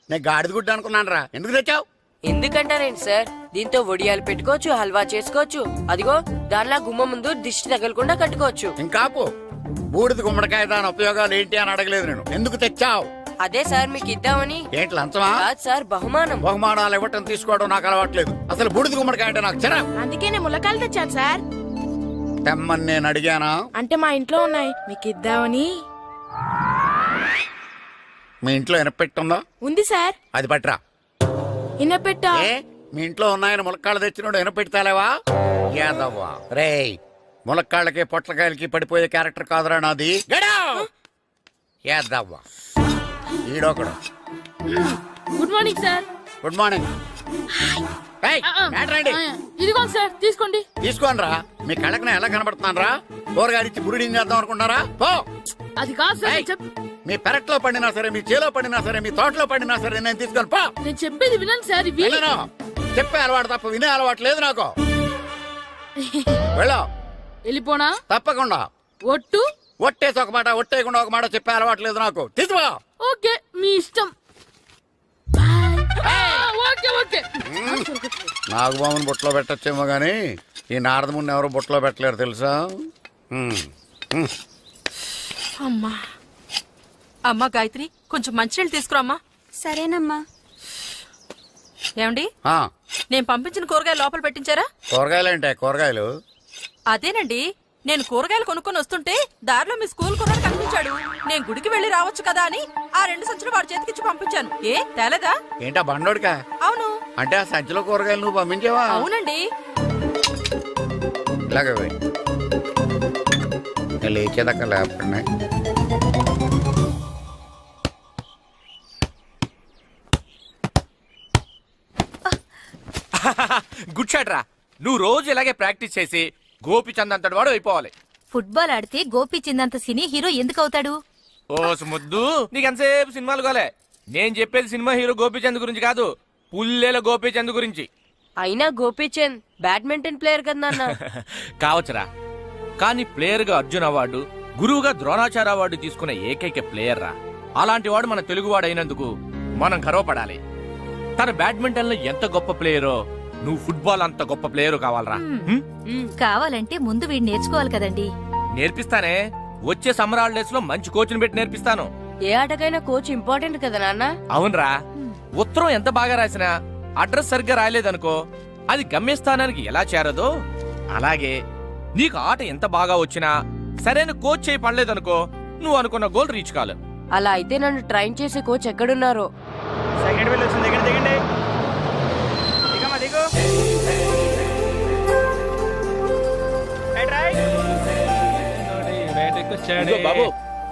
నేను గాడిద గుడ్డ అనుకున్నాను రా. ఎందుకు తెచ్చావు? ఎందుకంటారేంటి సార్, దీంతో వడియాలు పెట్టుకోవచ్చు, హల్వా చేసుకోవచ్చు. అదిగో దానిలా గుమ్మ ముందు దిష్టి తగలకుండా కట్టుకోవచ్చు. ఇంకాపు, బూడిద గుమ్మడికాయ దాని ఉపయోగాలు ఏంటి అని అడగలేదు నేను. ఎందుకు తెచ్చావు? అదే సార్ మీకు ఇద్దామని. ఏంటి లంచమా? కాదు సార్, బహుమానం. బహుమానాలు ఇవ్వటం తీసుకోవడం నాకు అలవాట్లేదు. అసలు బూడిద గుమ్మడికాయ అంటే నాకు చిరా. అందుకే నేను ములకాయలు తెచ్చాను సార్. తెమ్మని నేను అడిగానా? అంటే మా ఇంట్లో ఉన్నాయి, మీకు ఇద్దామని. మీ ఇంట్లో ఎనపెట్టుందా? ఉంది సార్. అది పట్రా. ఇనపెట్టా? ఏ, మీ ఇంట్లో ఉన్నాయని ములక్కాళ్ళు తెచ్చినోడు ఎనపెడతాలేవా? యాదవ్వా రేయ్, ములక్కాళ్ళకి పొట్లకాయలకి పడిపోయే క్యారెక్టర్ కాదురా నాది. యాదవ్వా ఈడొకడు. Good morning sir. Good morning. ఇదిగోండి సార్, తీసుకోండి. తీసుకోనరా, మీ కళ్ళకి నేను ఎలా కనబడుతున్నాను రా? కూరగాయలిచ్చి బురిడింగ్ చేద్దాం అనుకుంటారా? పో. అది కాదు సార్. మీ పెరట్లో పండినా సరే, మీ చేలో పండినా సరే, మీ తోటలో పండినా సరే నేను తీసుకొని పో. నేను చెప్పేది వినండి సార్. ఇవి చెప్పే అలవాటు తప్ప వినే అలవాటు లేదు నాకు. వెళ్ళా వెళ్ళిపోనా తప్పకుండా. ఒట్టు ఒట్టేసి ఒక మాట, ఒట్టేయకుండా ఒక మాట చెప్పే అలవాట్లేదు నాకు. తీసుకో. ఓకే మీ ఇష్టం బాయ్. ఓకే ఓకే నాగబాబుని బుట్టలో పెట్టచ్చేమో గానీ ఈ నారదముని ఎవరు బుట్టలో పెట్టలేరు తెలుసా. అమ్మా అమ్మా గాయత్రి, కొంచెం మంచినీళ్ళు తీసుకురామ్మా. సరేనమ్మా. ఏమండి, ఆ, నేను పంపించిన కూరగాయలు లోపల పెట్టించారా? కూరగాయలేంటే కూరగాయలు? అదేనండి, నేను కూరగాయలు కొనుక్కొని వస్తుంటే దారిలో మీ స్కూల్ కుర్రాడు కనిపించాడు. నేను గుడికి వెళ్లి రావచ్చు కదా అని ఆ 2 సంచులు వాడి చేతికిచ్చి పంపించాను. ఏ తేలేదా? ఏంటా బండోడికా? అవును. అంటే ఆ సంచిలో కూరగాయలు నువ్వు పంపించావా? అవునండి. ఇలాగే పోయి లేచేదాకా లేకుండా. గుడ్ షాట్ రా. నువ్వు రోజు ఇలాగే ప్రాక్టీస్ చేసి గోపిచంద్ అంతటి వాడు అయిపోవాలి. ఫుట్బాల్ ఆడితే గోపీచంద్ సినీ హీరో ఎందుకు అవుతాడు? ఓ ముద్దు, నీకు ఎంతసేపు సినిమాలు కాలే. నేను చెప్పేది సినిమా హీరో గోపిచంద్ గురించి కాదు, పుల్లేల గోపిచంద్ గురించి. అయినా గోపీచంద్ బ్యాడ్మింటన్ ప్లేయర్ కదా నాన్న. కావచ్చురా, కానీ ప్లేయర్ గా అర్జున్ అవార్డు, గురువుగా ద్రోణాచార్య అవార్డు తీసుకున్న ఏకైక ప్లేయర్ రా. అలాంటి వాడు మన తెలుగువాడు అయినందుకు మనం గర్వపడాలి. తన బ్యాడ్మింటన్ లో ఎంత గొప్ప ప్లేయరో నువ్వు ఫుట్బాల్ అంత గొప్ప ప్లేయరు కావాలరా. కావాలంటే ముందు వీడు నేర్చుకోవాలి కదండి. నేర్పిస్తానే, వచ్చే సమ్మర్ హాలిడేస్ లో మంచి కోచ్ని పెట్టి నేర్పిస్తాను. ఏ ఆటకైనా కోచ్ ఇంపార్టెంట్ కదా నాన్న. అవునరా, ఉత్తరం ఎంత బాగా రాసినా అడ్రస్ సరిగ్గా రాయలేదనుకో అది గమ్యస్థానానికి ఎలా చేరదో అలాగే నీకు ఆట ఎంత బాగా వచ్చినా సరైన కోచ్ చేయి పడలేదనుకో నువ్వు అనుకున్న గోల్ రీచ్ కాదు. అలా అయితే నన్ను ట్రైన్ చేసే కోచ్ ఎక్కడున్నారో. సెకండ్ వీల్ వచ్చింది, దగ్గర దిగండి. దిగమ్మా, దిగు. బాబు,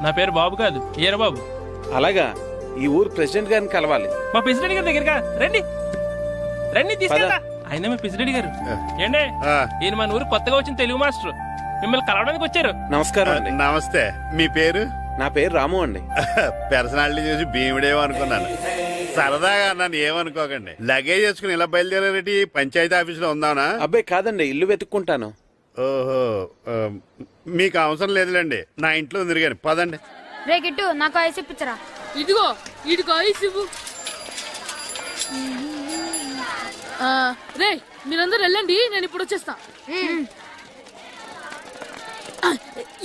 నా పేరు బాబు కాదు, ఈయన బాబు. అలాగా, ఈ ఊరు ప్రెసిడెంట్ గారిని కలవాలి. మా ప్రెసిడెంట్ గారి దగ్గరగా రండి రండి తీసుకెళ్తా. ఆయన మీ ప్రెసిడెంట్ గారు ఏండే, ఈయన మన ఊరు కొత్తగా వచ్చిన తెలుగు మాస్టర్, మిమ్మల్ని కలవడానికి వచ్చారు. నమస్కారం అండి. నమస్తే. మీ పేరు? నా పేరు రాము అండి. పర్సనాలిటీ చూసి భీముడేమో అనుకున్నాను. సరదాగా నన్ను ఏమనుకోకండి. లగేజ్ చేసుకుని ఇలా బయలుదేరేటి పంచాయతీ ఆఫీసులో ఉందానా? అబ్బాయి కాదండి, ఇల్లు వెతుక్కుంటాను. ఓహో, మీకు అవసరం లేదులేండి, నా ఇంట్లో ఉంది కానీ పదండి. రే గిట్టు, నాకు ఐస్ ఇప్పించరా. ఇదిగో ఇదిగో ఐస్ ఇవ్వు. రే మీరందరూ వెళ్ళండి, నేను ఇప్పుడు వచ్చేస్తా.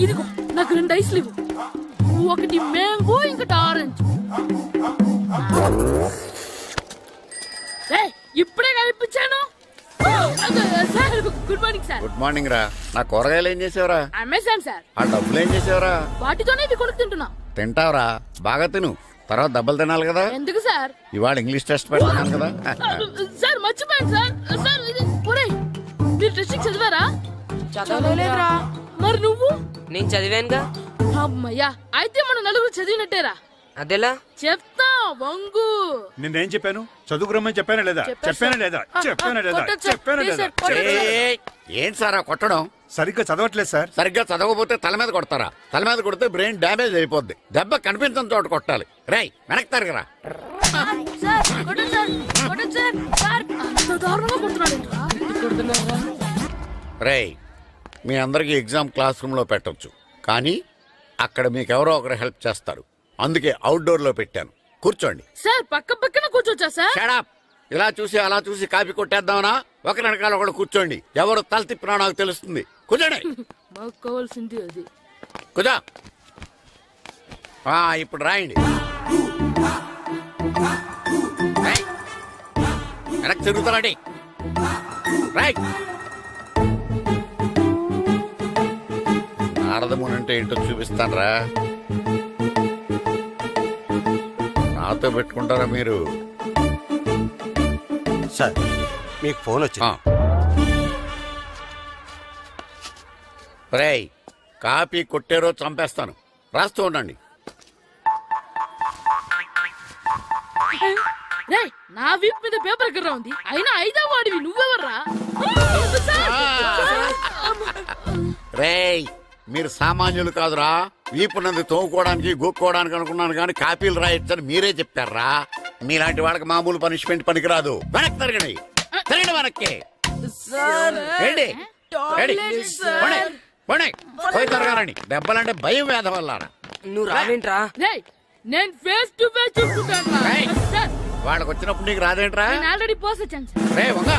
ఇదిగో నాకు 2 ఐస్లు ఇవ్వు. ఒకటి మ్యాంగో, ఇంకటి ఆరెంజ్. ఇప్పుడే కనిపించాను. Sir good morning sir. Good morning రా. నా కూరగాయలు ఏం చేసేవరా? Amazon sir. ఆ డబ్బులు ఏం చేసేవరా? వాటితోనే ఇవి కొనుక్కు తింటున్నా. తింటావరా? బాగా తిను, తర్వాత దెబ్బలు తినాలి కదా. ఎందుకు సార్? ఇవాళ ఇంగ్లీష్ టెస్ట్ పెడుతున్నాను కదా. సార్ మర్చిపోయాను సార్. సార్ ఇది ఒరేయ్, మీరు టెస్టింగ్ చదివారా? చదవలేదురా. మరి నువ్వు? నేను చదివానుగా. అమ్మయ్యా, అయితే మన నలుగురు చదివినట్టేరా. అదెలా? చెప్తా వంగు. నేనేం చెప్పాను? చదువుకురమ్మని చెప్పానా లేదా? చెప్పానా లేదా? ఏంటి సార్ కొట్టడం? సరిగ్గా చదవట్లేదు సార్. సరిగ్గా చదవకపోతే తల మీద కొడతారా? తల మీద కొడితే బ్రెయిన్ డ్యామేజ్ అయిపోద్ది. దెబ్బ కనిపించిన చోట కొట్టాలి. రేయ్ వెనక్కి తరగరా. రేయ్, మీ అందరికి ఎగ్జామ్ క్లాస్ రూమ్ లో పెట్టొచ్చు, కానీ అక్కడ మీకు ఎవరో ఒకరు హెల్ప్ చేస్తారు. అందుకే అవుట్డోర్ లో పెట్టాను. కూర్చోండి. సార్ పక్క పక్కన కూర్చోచ్చా సార్? Shut up. ఇలా చూసి అలా చూసి కాపీ కొట్టేద్దామనా? ఒకరి వెనకాల ఒకడు కూర్చోండి. ఎవరు తల తిప్పినా నాకు తెలుస్తుంది. కూర్చోండి. మాకు కావాల్సింది అది. కూర్చో. ఇప్పుడు రాయండి. వెనక్కి తిరుగుతారండి. రైట్. నారదముని అంటే ఏంటో చూపిస్తాను రా. నాతో పెట్టుకుంటారా మీరు? సార్ మీకు ఫోన్ వచ్చింది. రేయ్, కాపీ కొట్టారో చంపేస్తాను. రాస్తూ ఉండండి. రేయ్, నా వీప్ మీద పేపర్ ఎక్కడ ఉంది? అయినా 5వ వాడివి నువ్వెవర్రా? రేయ్, మీరు సామాన్యులు కాదురా. వీపునంది తోముకోవడానికి గోక్కోవడానికి అనుకున్నాను, కానీ కాపీలు రాయొచ్చని మీరే చెప్పారా. మీలాంటి వాళ్ళకి మామూలు పనిష్మెంట్ పనికిరాదు. వెనక్కి తిరగండి. తిరగండి వెనక్కి. ఏంటి టాయిలెట్ సార్. పోయి త్వరగారండి. దెబ్బలంటే భయం వేద వల్ల నువ్వు రావేంట్రా? రేయ్, నేను ఫేస్ టు ఫేస్ చూసుకుంటాను రేయ్. సార్. వాళ్ళకి వచ్చినప్పుడు నీకు రాదేంట్రా? నేను ఆల్రెడీ పాస్ వచ్చాను సార్. రే వంగా.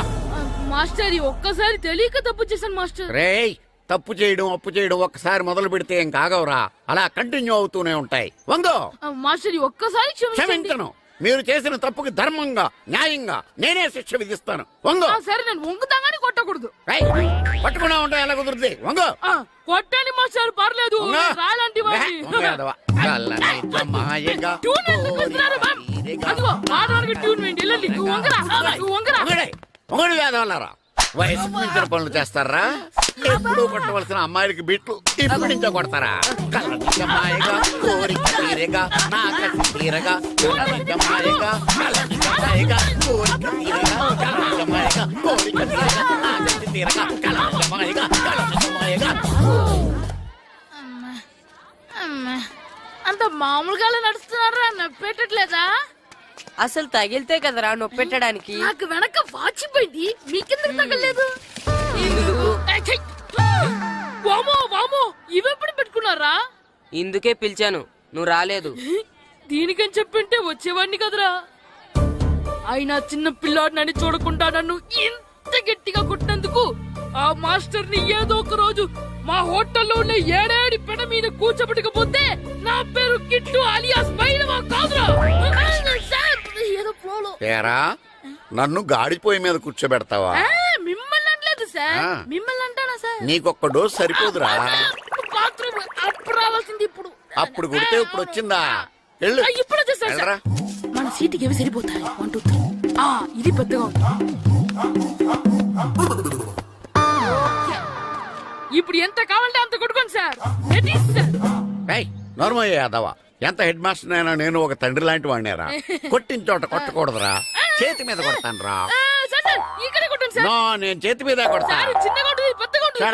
మాస్టర్ ఈ ఒక్కసారి తెలియక తప్పు చేశాను మాస్టర్. రేయ్, తప్పు చేయడం అప్పు చేయడం ఒక్కసారి మొదలు పెడితే ఏం కాగవరా, అలా కంటిన్యూ అవుతూనే ఉంటాయి. వందో. మాస్టర్ ఈ ఒక్కసారి క్షమించండి. క్షమించను. మీరు చేసిన తప్పుకి ధర్మంగా న్యాయంగా నేనే శిక్ష విధిస్తాను. వంగో. సరే, నేను వంగుతాగాని కొట్టకూడదు. పట్టుకున్నా ఉంటా ఎలా కుదురుతుంది. వంగో. కొట్టండి మాస్టర్, పర్లేదు. రాలాంటి వాడిని. ట్యూన్ ఎందుకు ఇస్తున్నారు, బాబ్? అదిగో ఆడవానికి ట్యూన్ వేయండి. వెళ్ళండి. నువ్వు వంగరా, నువ్వు వంగరా. వంగడి వేదవల్లారా, వయసు మించిన పనులు చేస్తారా? ఎప్పుడు కొట్టవలసిన అమ్మాయిలకి బిట్లు ఇప్పుడు నుంచో కొడతారా? కళ్ళనిజమాయగా కోరిక తీరగా నా కసి తీరగా కళ్ళనిజమాయగా కళ్ళనిజమాయగా కోరిక తీరగా కళ్ళనిజమాయగా కోరిక తీరగా నా కసి తీరగా కళ్ళనిజమాయగా కళ్ళనిజమాయగా. అంత మామూలుగా నడుస్తున్నారా? నొప్పెట్టట్లేదా? అసలు తగిలితే కదరా నొప్పెట్టడానికి. నాకు వెనక వాచిపోయింది, మీకెందుకు తగలేదు? వామో వామో, ఇవెప్పుడు పెట్టుకున్నారా? ఇందుకే పిలిచాను, నువ్వు రాలేదు. దీనికని చెప్పింటే వచ్చేవాడిని కదరా. అయినా చిన్న పిల్లాడినని చూడకుండా నన్ను ఇంత గట్టిగా కొట్టినందుకు ఆ మాస్టర్ ని ఏదో ఒక రోజు మా హోటల్లో ఉన్న ఏడేడి పెడ మీద కూర్చోబెట్టకపోతే నా పేరు కిట్టు అలియాస్ బైరవా కాదురా. ఏదో ఫ్లోలో. ఏరా, నన్ను గాడిపోయి మీద కూర్చోబెడతావా? మిమ్మల్ని అనలేదు సార్, మిమ్మల్ని అంటానా సార్? నీకొక్క డోసు సరిపోదురా. బాత్రూమ్ అప్పుడు రావాల్సింది ఇప్పుడు. అప్పుడు కొడితే ఇప్పుడు వచ్చిందా? వెళ్ళు. ఇప్పుడు వచ్చేసారు సార్. మన సీటుకి ఏవి సరిపోతాయి? 1 2 3. ఇది పెద్దగా ఉంది. ఇప్పుడు ఎంత కావాలంటే అంత కొట్టుకోండి సార్. నోర్మయ్య యాదవ, ఎంత హెడ్ మాస్టర్ అయినా నేను ఒక తండ్రి లాంటి వాడినేరా. కొట్టిన చోట కొట్టకూడదురా, చేతి మీద కొడతాను రా. ఇక్కడే కొట్టండి సార్. నేను చేతి మీద కొడతా. చిన్నగా ఉంటుంది, పెద్దగా ఉంటుంది.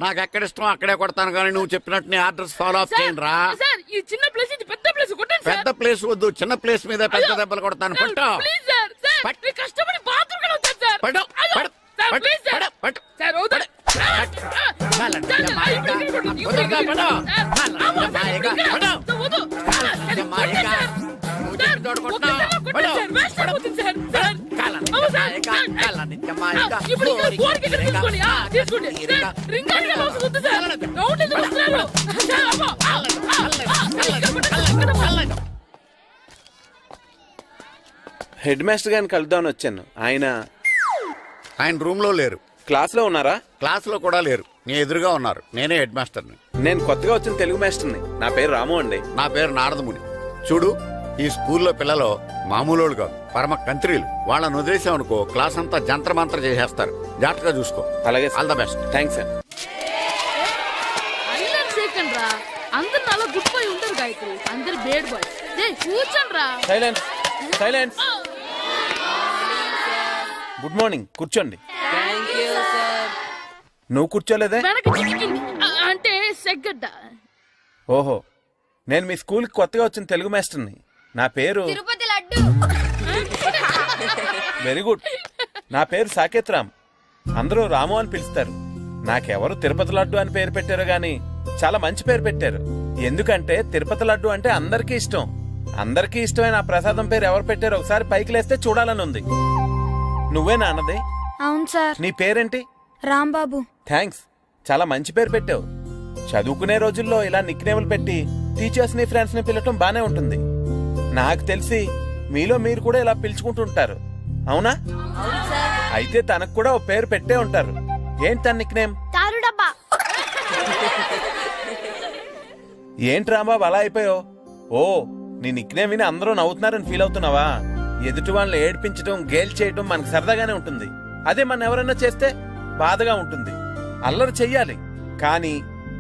నాకు ఎక్కడ ఇష్టం అక్కడే కొడతాను, కానీ నువ్వు చెప్పినట్టు నీ ఆర్డర్స్ ఫాలో అప్ చేయండి రా. సార్, ఈ చిన్న ప్లేస్ ఇది పెద్ద ప్లేస్, కొట్టండి సార్. పెద్ద ప్లేస్ వద్దు, చిన్న ప్లేస్ మీద పెద్ద దెబ్బలు కొడతాను. పట్టు. Please sir. సార్, నేను కష్టపడి బాత్రూమ్ కి వచ్చాను సార్. పట్టు. Sir, please sir. సార్, వద్దు. హెడ్ మాస్టర్ గారిని కలుద్దామని వచ్చాను. ఆయన రూమ్ లో లేరు. క్లాస్ లో ఉన్నారా? క్లాస్ లో కూడా లేరు, నీ ఎదురుగా ఉన్నారు. నేనే హెడ్ మాస్టర్ని. నేను కొత్తగా వచ్చిన తెలుగు మాస్టర్ని. నా పేరు రాము అండి. నా పేరు నారదముని. చూడు, ఈ స్కూల్లో పిల్లలు మామూలు కాదు, పరమ కంత్రీలు. వాళ్ళని వదిలేసామనుకో క్లాస్ అంతా జంత్ర మంత్ర చేసేస్తారు. జాగ్రత్తగా చూసుకో. అలాగే, all the best. Thanks sir. అందరు అలా గుడ్ బాయ్ ఉంటారు గాయత్రి, అందరు బేడ్ బాయ్. కూర్చోండి రా. Silence, silence. గుడ్ మార్నింగ్, కూర్చోండి. నువ్వు కూర్చోలేదే? అంటే సెగ్గడ్డ. ఓహో, నేను మీ స్కూల్కి కొత్తగా వచ్చిన తెలుగు మాస్టర్ని. నా పేరు తిరుపతి లడ్డు. Very good. నా పేరు సాకేత్ రామ్. అందరూ రాము అని పిలుస్తారు. నాకెవరు తిరుపతి లడ్డు అని పేరు పెట్టారు గాని చాలా మంచి పేరు పెట్టారు. ఎందుకంటే తిరుపతి లడ్డు అంటే అందరికీ ఇష్టం. అందరికీ ఇష్టమైన ఆ ప్రసాదం పేరు ఎవరు పెట్టారో ఒకసారి పైకి లేస్తే చూడాలని ఉంది. నువ్వేనా అన్నది? అవును సార్. నీ పేరేంటి? రాంబాబు. థ్యాంక్స్, చాలా మంచి పేరు పెట్టావు. చదువుకునే రోజుల్లో ఇలా నిక్నేములు పెట్టి టీచర్స్ ని ఫ్రెండ్స్ ని పిలవటం బానే ఉంటుంది. నాకు తెలిసి మీలో మీరు కూడా ఇలా పిలుచుకుంటుంటారు, అవునా? అయితే తనకు కూడా ఓ పేరు పెట్టే ఉంటారు. ఏంటి తన నిక్నేమ్? తారుడబ్బా. ఏంటి రాంబాబు అలా అయిపోయావు? ఓ, నీ నిక్నేమ్ విని అందరూ నవ్వుతున్నారని ఫీల్ అవుతున్నావా? ఎదుటి వాళ్ళని ఏడ్పించడం, గేల్ చేయడం మనకు సరదాగానే ఉంటుంది. అదే మన ఎవరైనా చేస్తే బాధగా ఉంటుంది. అల్లరి చెయ్యాలి, కానీ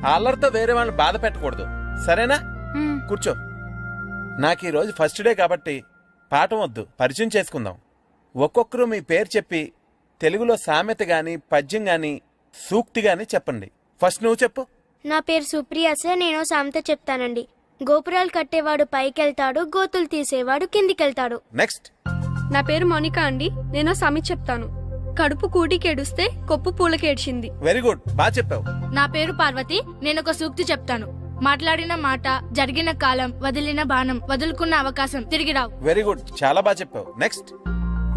ఆ అల్లరితో వేరే వాళ్ళని బాధ పెట్టకూడదు, సరేనా? కూర్చో. నాకు ఈ రోజు ఫస్ట్ డే కాబట్టి పాఠం వద్దు, పరిచయం చేసుకుందాం. ఒక్కొక్కరు మీ పేరు చెప్పి తెలుగులో సామెత గాని, పద్యం గాని, సూక్తి గాని చెప్పండి. ఫస్ట్ నువ్వు చెప్పు. నా పేరు సుప్రియ సార్. నేను సామెత చెప్తానండి. గోపురాలు కట్టేవాడు పైకెళ్తాడు, గోతులు తీసేవాడు కిందికెళ్తాడు. నెక్స్ట్. నా పేరు మోనికా అండి. నేను సామెత చెప్తాను. కడుపు కూటికేడుస్తే కొప్పు పూలకేడ్చింది. వెరీ గుడ్, బాగా చెప్పావు. నా పేరు పార్వతి. నేను ఒక సూక్తి చెప్తాను. మాట్లాడిన మాట, జరిగిన కాలం, వదిలిన బాణం, వదులుకున్న అవకాశం తిరిగి రావు. వెరీ గుడ్, చాలా బాగా చెప్పావు. నెక్స్ట్.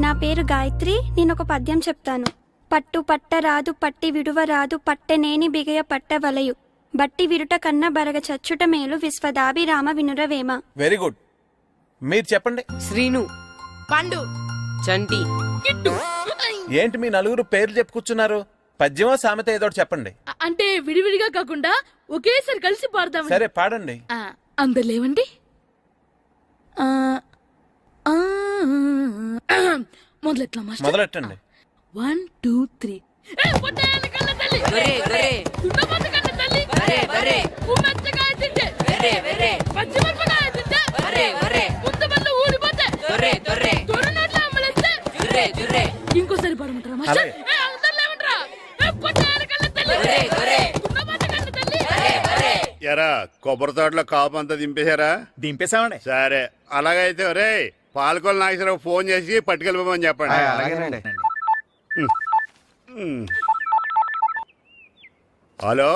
నా పేరు గాయత్రి. నేను ఒక పద్యం చెప్తాను. పట్టు పట్టరాదు పట్టి విడువరాదు పట్టెనేని బిగయ పట్టవలయు బట్టి విరుట కన్న బరగ చచ్చుట మేలు విశ్వదాభిరామ వినురవేమ. వెరీ గుడ్, మీరు చెప్పండి. శ్రీను, పండు, చంటి, కిట్టు. ఏంటి మీ నలుగురు పేర్లు చెప్పుకూర్చున్నారు? పద్యమో సామెత ఏదో ఒకటి చెప్పండి. అంటే విడివిడిగా కాకుండా ఒకేసారి కలిసి పాడదాం. సరే పాడండి. అందరు లేవండి. మొదలెట్లా మాస్టర్? మొదలెట్టండి. 1 2 3. పొట్టేలు కన్న తల్లి, వెరే వెరే దున్నపోతు కన్న తల్లి, వెరే వెరే ఉమ్మెత్తకాయ తింటే, వెరే వెరే పచ్చిమిరపకాయ తింటే, వెరే వెరే ముద్దబళ్ళు ఊడిపోతే, దొర్రే దొర్రే దొరనోట్ల అమ్మలేస్తే. జుర్రే జుర్రే ఇంకోసారి పాడమంటారా మాస్టర్? అలాగే. అందరు లేవంట్రా. పొట్టేలు కన్న తల్లి, వెరే వెరే దున్నపోతు కన్న తల్లి. వెరే వెరే ఎరా కొబ్బరి తోటలో కాపు అంతా దింపేశారా? దింపేశామండి. సరే అలాగైతే రే పాలకొల నాగేశ్వరరావు ఫోన్ చేసి పట్టుకెళ్ళిపోమని చెప్పండి. అలాగేనండి. హలో,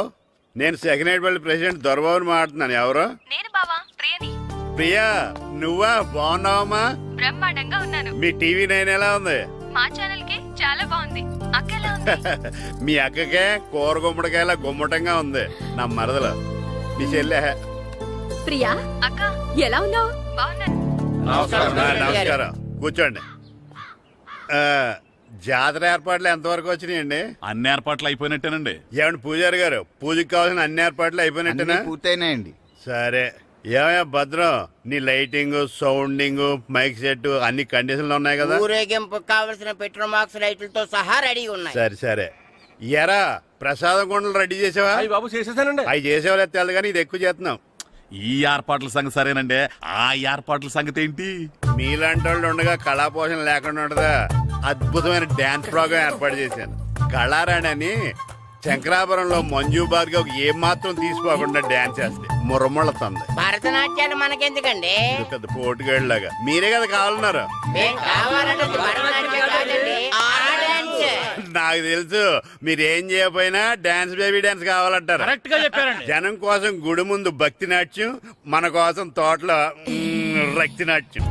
నేను సెకండ్ హెడ్ పల్లి ప్రెసిడెంట్ దొరబాబుని మాట్లాడుతున్నాను. ఎవరు? నేను బావా ప్రియని. ప్రియా, నువ్వా? బాగున్నావమ్మా? బ్రహ్మాండంగా ఉన్నాను. మీ టీవీ 9 ఎలా ఉంది? మా ఛానల్ కి చాలా బాగుంది. అక్క ఎలా ఉంది? మీ అక్కకే కూర గుమ్మడికాయల గుమ్మటంగా ఉంది. నా మరదలు మీ చెల్లె. ప్రియా అక్క ఎలా ఉన్నావు? బాగున్నాను. నమస్కారం, కూర్చోండి. జాతర ఏర్పాట్లు ఎంతవరకు వచ్చినాయండి? అన్ని ఏర్పాట్లు అయిపోయినట్టేనండి. ఏమండి పూజారి గారు, పూజకి కావాల్సిన అన్ని ఏర్పాట్లు అయిపోయినట్టేనా? పూర్తయినాయండి. సరే. ఏమయ్యా భద్రం, నీ లైటింగ్, సౌండింగ్, మైక్ సెట్ అన్ని కండిషన్లు ఉన్నాయి కదా? ఊరేగింపు కావలసిన పెట్రోల్ మార్క్స్ లైట్లతో సహా రెడీ ఉన్నాయి. సరే సరే. ఎరా ప్రసాదం కొండలు రెడీ చేసావా? బాబు చేసేసానండి. అవి చేసేవాళ్ళు తెలదు కానీ ఇది ఎక్కువ చేస్తున్నాం. ఈ ఏర్పాట్ల సంగతి సరేనండి, ఆ ఏర్పాట్ల సంగతి ఏంటి? మీలాంటి వాళ్ళు ఉండగా కళా పోషణ లేకుండా ఉండదా? అద్భుతమైన డాన్స్ ప్రోగ్రామ్ ఏర్పాటు చేశాను. కళారాణి అని శంకరాపురంలో మంజు భార్గవ్ ఏం మాత్రం తీసుకోకుండా డాన్స్ చేస్తే మురముళ్ళతుంది. భరతనాట్యాలు మనకెందుకండి? ఇది పెద్ద పోటుగాళ్ళలాగా మీరే కదా కావాలన్నారు. మేం కావాలంటే భరతనాట్యం కాదండి, ఆ డాన్స్. నాకు తెలుసు మీరేం చేయకపోయినా డాన్స్ బేబీ డాన్స్ కావాలంటారు. కరెక్ట్ గా చెప్పారండి. జనం కోసం గుడి ముందు భక్తి నాట్యం, మన కోసం తోటలో రక్తి నాట్యం.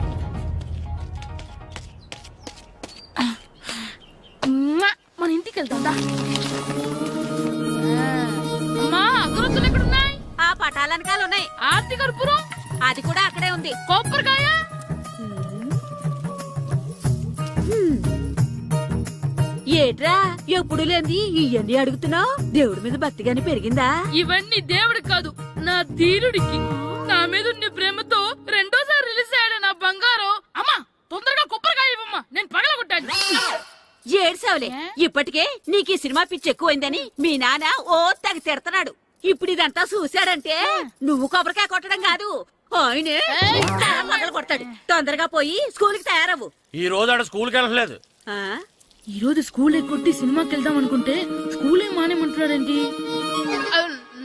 మన ఇంటికి వెళ్తా. అమ్మా, అగరొత్తులు ఎక్కడున్నాయి? ఆ పటాలనకాలు ఉన్నాయి. ఆర్తి కర్పూరం అది కూడా అక్కడే ఉంది. కొబ్బరికాయ ఏట్రా ఎప్పుడు లేని ఇవన్నీ అడుగుతున్నావు? దేవుడి మీద భక్తిగాని పెరిగిందా? ఇవన్నీ దేవుడికి కాదు, నా ధీరుడికి. నా మీద ఉన్న ప్రేమతో రెండోసారి రిలీజ్ అయ్యాడు నా బంగారం. అమ్మా, తొందరగా కొబ్బరికాయ ఇవ్వమ్మా, నేను పగలగొట్టాను. ఏడ్సావులే, ఇప్పటికే నీకు ఈ సినిమా పిచ్చి ఎక్కువైందని మీ నాన్న ఓ తెగ తిడతాడు. ఇప్పుడు ఇదంతా చూశాడంటే నువ్వు కొబ్బరికాయ కొట్టడం కాదు, ఆయనే పగల కొడతాడు. తొందరగా పోయి స్కూల్ కి తయారవ్వు. ఈ రోజు ఆడ స్కూల్కి వెళ్ళలేదు. ఆ? ఈ రోజు స్కూల్ ఎక్కొట్టి సినిమాకి వెళ్దాం అనుకుంటే స్కూల్ ఏం మానేమంటున్నాడేంటి?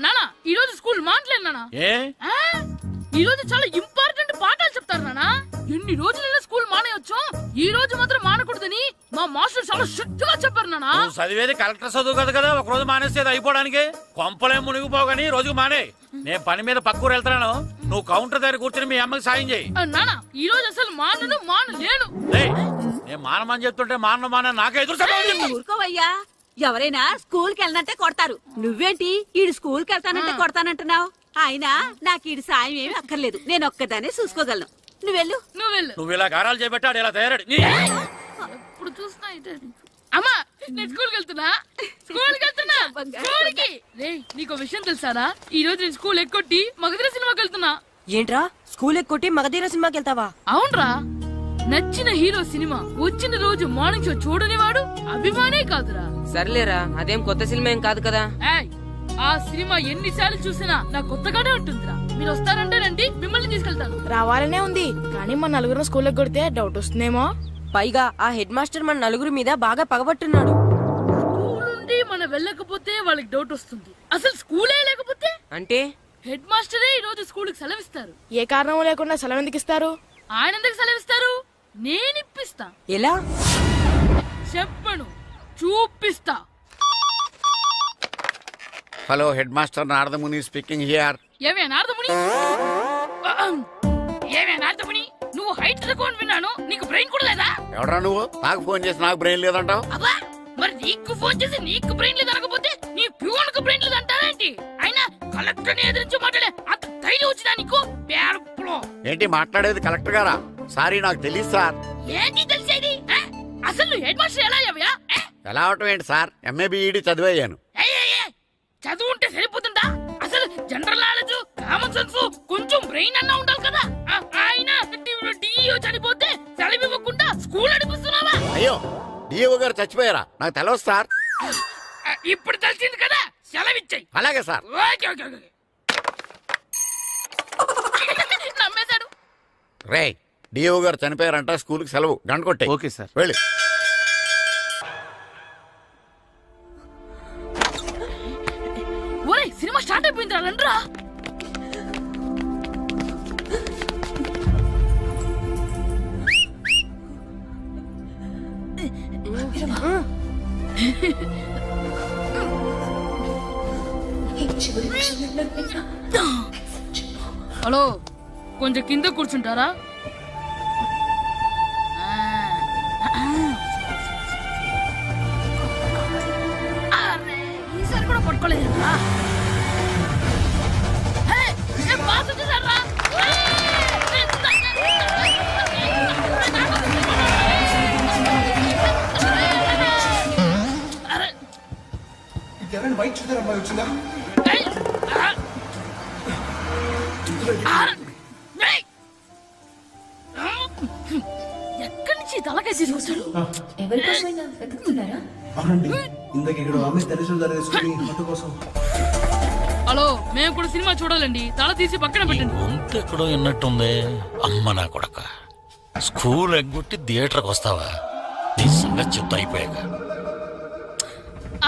నానా, ఈ రోజు స్కూల్ మానట్లేదు నానా. ఏ ఈ రోజు చాలా ఇంపార్టెంట్ పాఠాలు చెప్తారు నానా. ఎన్ని రోజులైనా స్కూల్ మానేయొచ్చు, ఈ రోజు మాత్రం మానకూడదని మా మాస్టర్ చాలా స్ట్రిక్ట్ గా చెప్పారు నానా. నువ్వు చదివేది కలెక్టర్ చదువు కదా కదా, ఒక రోజు మానేసేది అయిపోవడానికి. కొంపలేం మునిగిపోగాని రోజుకు మానే. నేను పని మీద పక్కూరు వెళ్తున్నాను, నువ్వు కౌంటర్ దగ్గర కూర్చొని మీ అమ్మకి సాయం చేయి. నానా, ఈ రోజు అసలు మానలేను. నేను మానమని చెప్తుంటే మాన నాకే ఎదురు. ఊరుకోవయ్యా, ఎవరైనా స్కూల్ కి వెళ్ళనంటే కొడతారు. నువ్వేంటి ఈడు స్కూల్ కి వెళ్తానంటే కొడతానంటున్నావు? అయినా నాకు ఈడు సాయం ఏమి అక్కర్లేదు, నేను ఒక్కదానే చూసుకోగలను. నువ్వెళ్ళు. నువ్వు ఇలా గారాలు చేపెట్టాడు ఇలా తయారాడు. ఇప్పుడు చూస్తున్నా అమ్మా, నేను స్కూల్కి వెళ్తున్నా. స్కూల్కి రేయ్, నీకు విషయం తెలుసారా? ఈ రోజు నేను స్కూల్ ఎక్కొట్టి మగధీర సినిమాకి వెళ్తున్నా. ఏంట్రా, స్కూల్ ఎక్కొట్టి మగధీర సినిమాకి వెళ్తావా? అవునరా, నచ్చిన హీరో సినిమా వచ్చిన రోజు మార్నింగ్ షో చూడని వాడు అభిమానే కాదురా. సర్లేరా, అదేం కొత్త సినిమా ఏం కాదు కదా. ఆ సినిమా ఎన్నిసార్లు చూసినా నా కొత్తగానే ఉంటుందిరా. మీరు వస్తారంటే రండి, మిమ్మల్ని తీసుకెళ్తాను. రావాలనే ఉంది, కానీ మన నలుగురు స్కూల్ కొడితే డౌట్ వస్తుందేమో. పైగా ఆ హెడ్ మాస్టర్ మన నలుగురి మీద బాగా పగబట్టున్నాడు. స్కూల్ నుండి మనం వెళ్ళకపోతే వాళ్ళకి డౌట్ వస్తుంది. అసలు స్కూలే లేకపోతే అంటే హెడ్ మాస్టరే ఈ రోజు స్కూల్ కి సెలవిస్తారు. ఏ కారణం లేకుండా సెలవు ఎందుకు ఇస్తారు? ఆయన ఎందుకు సెలవిస్తారు? నేను ఇప్పిస్తా. ఎలా చెప్పను. చూపిస్తా. Hello head master Naradamuni speaking here. ఏమే నారదముని, ఏమే నారదముని, నువ్వు హైట్ తక్కువ విన్నాను, నీకు బ్రెయిన్ కూడా లేదా? ఎవడా నువ్వు? నాకు ఫోన్ చేసి నాకు బ్రెయిన్ లేదంటావు? అబ్బా, మరి నీకు ఫోన్ చేసి నీకు బ్రెయిన్ లేదనకపోతే నీ ప్యూన్కు బ్రెయిన్ లేదంటారేంటి? అయినా కలెక్టర్ ని ఎదిరించి మాట్లాడే అంత ధైర్యం వచ్చినా నీకు? పేర్పులో ఏంటి మాట్లాడేది? కలెక్టర్ గారా? సారీ, నాకు తెలియదు సార్. ఏంటి తెలిసేది? అసలు నువ్వు హెడ్ మాస్టర్ ఎలా అయ్యావా? ఎలా అవటం ఏంటి సార్? MA B Ed చదివయ్యాను. చదువు ఉంటే సరిపోతుందా? అసలు జనరల్ నాలెడ్జ్, కామన్ సెన్స్, కొంచెం బ్రెయిన్ అన్నా ఉండాలి కదా. ఆయన డిఇఓ చనిపోతే సెలవు ఇవ్వకుండా స్కూల్ నడిపిస్తున్నావా? అయ్యో, డిఓ గారు చచ్చిపోయారా? నాకు తెలియదు సార్. ఇప్పుడు తెలిసింది కదా, సెలవిచ్చాయి. అలాగే సార్. నమ్మేశాడు. రే, డిఓ గారు చనిపోయారంట, స్కూల్కి సెలవు. గంట కొట్టే. Okay sir. వెళ్ళి. ఒరేయ్, సినిమా స్టార్ట్ అయిపోయింది రా, రండ్రా. హలో, కొంచెం కింద కూర్చుంటారా? ఈసారి కూడా పట్టుకోలేదా? వైట్ చూద్దరు అమ్మాయి వచ్చిందా? ఎక్కడి నుంచి తలకాయ తీసుకొచ్చాడు? అవునండి, ఇందాక ఇక్కడ అమ్మాయి తల్లిదండ్రులు తీసుకుని ఆటో కోసం. హలో, మేము కూడా సినిమా చూడాలండి, తల తీసి పక్కన పెట్టండి. గొంతు ఎక్కడో విన్నట్టుంది. అమ్మ నా కొడక, స్కూల్ ఎగ్గొట్టి థియేటర్కి వస్తావా? నీ సంగతి చెప్తా అయిపోయాక.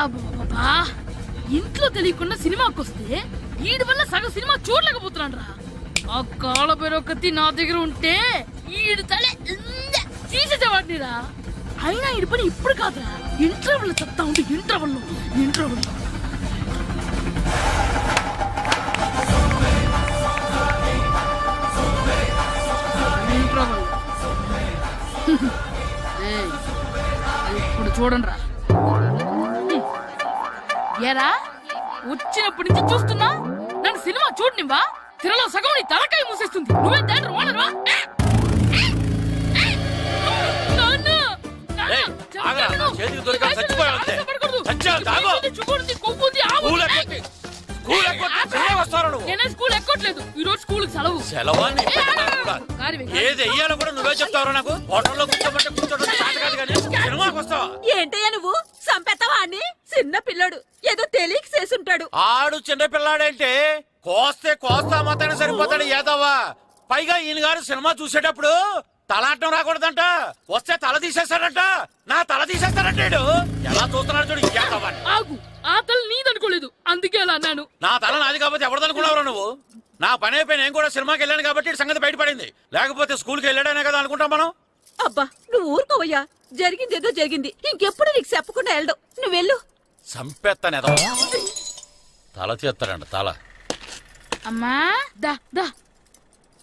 అబ్బా, ఇంట్లో తెలియకుండా సినిమాకి వస్తే వీడి వల్ల సగం సినిమా చూడలేకపోతున్నాను రా. ఆ కాళ్ళ పేరొకతి నా దగ్గర ఉంటే ఈడు తలే తీసేసేవాడిని రా. అయినా ఈడి పని ఇప్పుడు కాదురా, ఇంటర్వెల్ చెప్తా ఉంటే ఇంటర్వెల్ ఇప్పుడు చూడండి రా. ఏరా, వచ్చినప్పటి నుంచి చూస్తున్నా, నన్ను సినిమా చూడనివ్వా? తిరలో సగం నీ తలకాయ మూసేస్తుంది. నువ్వే థియేటర్ ఓనర్వా? నేనే స్కూల్ ఎక్కట్లేదు, ఈ రోజు స్కూల్ సెలవు. ఏది వెయ్యాలో కూడా నువ్వే చెప్తావు. నాకు హోటల్లో కూర్చోబట్టే కూర్చోడం కాదు కానీ సినిమాకి వస్తావా? ఏంటయ్యా నువ్వు సంపెత్తవా అని? చిన్న పిల్లడు ఏదో తెలియక చేసుంటాడు. ఆడు చిన్న పిల్లాడంటే కోస్తే కోస్తా మాత్రమే సరిపోతాడు ఏదవ్వా. పైగా ఈయన గారు సినిమా చూసేటప్పుడు తలాటం రాకూడదంట, వస్తే తల తీసేస్తాడంట. నా తల తీసేస్తాడంటాడు. ఎలా చూస్తున్నాడు చూడు. ఆగు, ఆ తల నీదనుకోలేదు, అందుకే అలా అన్నాను. నా తల నాది కాబట్టి ఎవరిదనుకున్నావురా నువ్వు? నా పని అయిపోయి నేను కూడా సినిమాకి వెళ్ళాను కాబట్టి సంగతి బయటపడింది. లేకపోతే స్కూల్కి వెళ్ళాడనే కదా అనుకుంటాం మనం. అబ్బా, నువ్వు ఊరుకోవయ్యా. జరిగిందేదో జరిగింది, ఇంకెప్పుడు నీకు చెప్పకుండా వెళ్ళడు. నువ్వు వెళ్ళు. సంపెత్తనేదో తల తీస్తాడంట. తల అమ్మా, దా దా.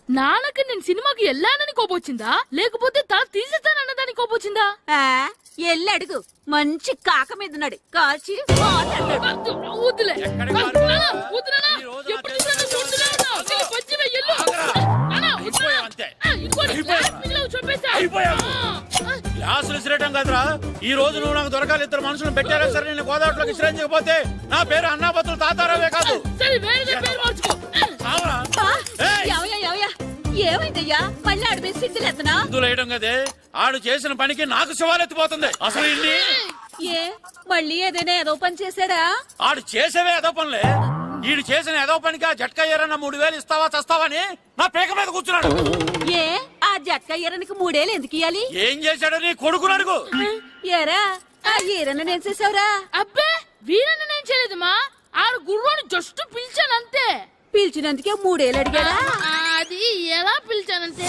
నాన్నకి నేను సినిమాకి వెళ్ళానని కోపొచ్చిందా, లేకపోతే తల తీసేస్తానన్నదాని కోపొచ్చిందా? ఎల్లి అడుగు. మంచి కాక మీద ఉన్నాడు, కాల్చి వద్దులే. గ్లాసులు విసిరేయటం కదరా. ఈ రోజు నువ్వు నాకు దొరకాలి. ఇద్దరు మనుషులు పెట్టారా సరే, నేను గోదావరిలోకి విసిరించకపోతే నా పేరు అన్నాపత్రులు తాతారావే కాదు. ఏమైందయ్యా? మళ్ళీ ఆడిపోయి సిగ్గులేతనా? వేయడం కదే, ఆడు చేసిన పనికి నాకు శివాలెత్తిపోతుంది. అసలు ఇన్ని ఏ మళ్ళీ ఏదైనా ఏదో పని చేశాడా? ఆడు చేసేవే ఏదో పనులే. ఈడు చేసిన ఏదో పనికి ఆ జట్కా ఏరన్న 3000 ఇస్తావా చస్తావని నా పేక మీద కూర్చున్నాడు. ఏ ఆ జట్కా ఈరనికి 3 ఏళ్ళు ఎందుకు ఇయ్యాలి? ఏం చేశాడో నీ కొడుకుని అడుగు. ఏరా, ఆ ఈరన్న నేను చేసావురా? అబ్బే, వీరన్న నేను చేయలేదమ్మా. ఆడు గుర్రాన్ని జస్ట్ పిలిచానంతే. పిలిచినందుకే 3 ఏళ్ళు అడిగాడా? అది ఎలా పిలిచానంటే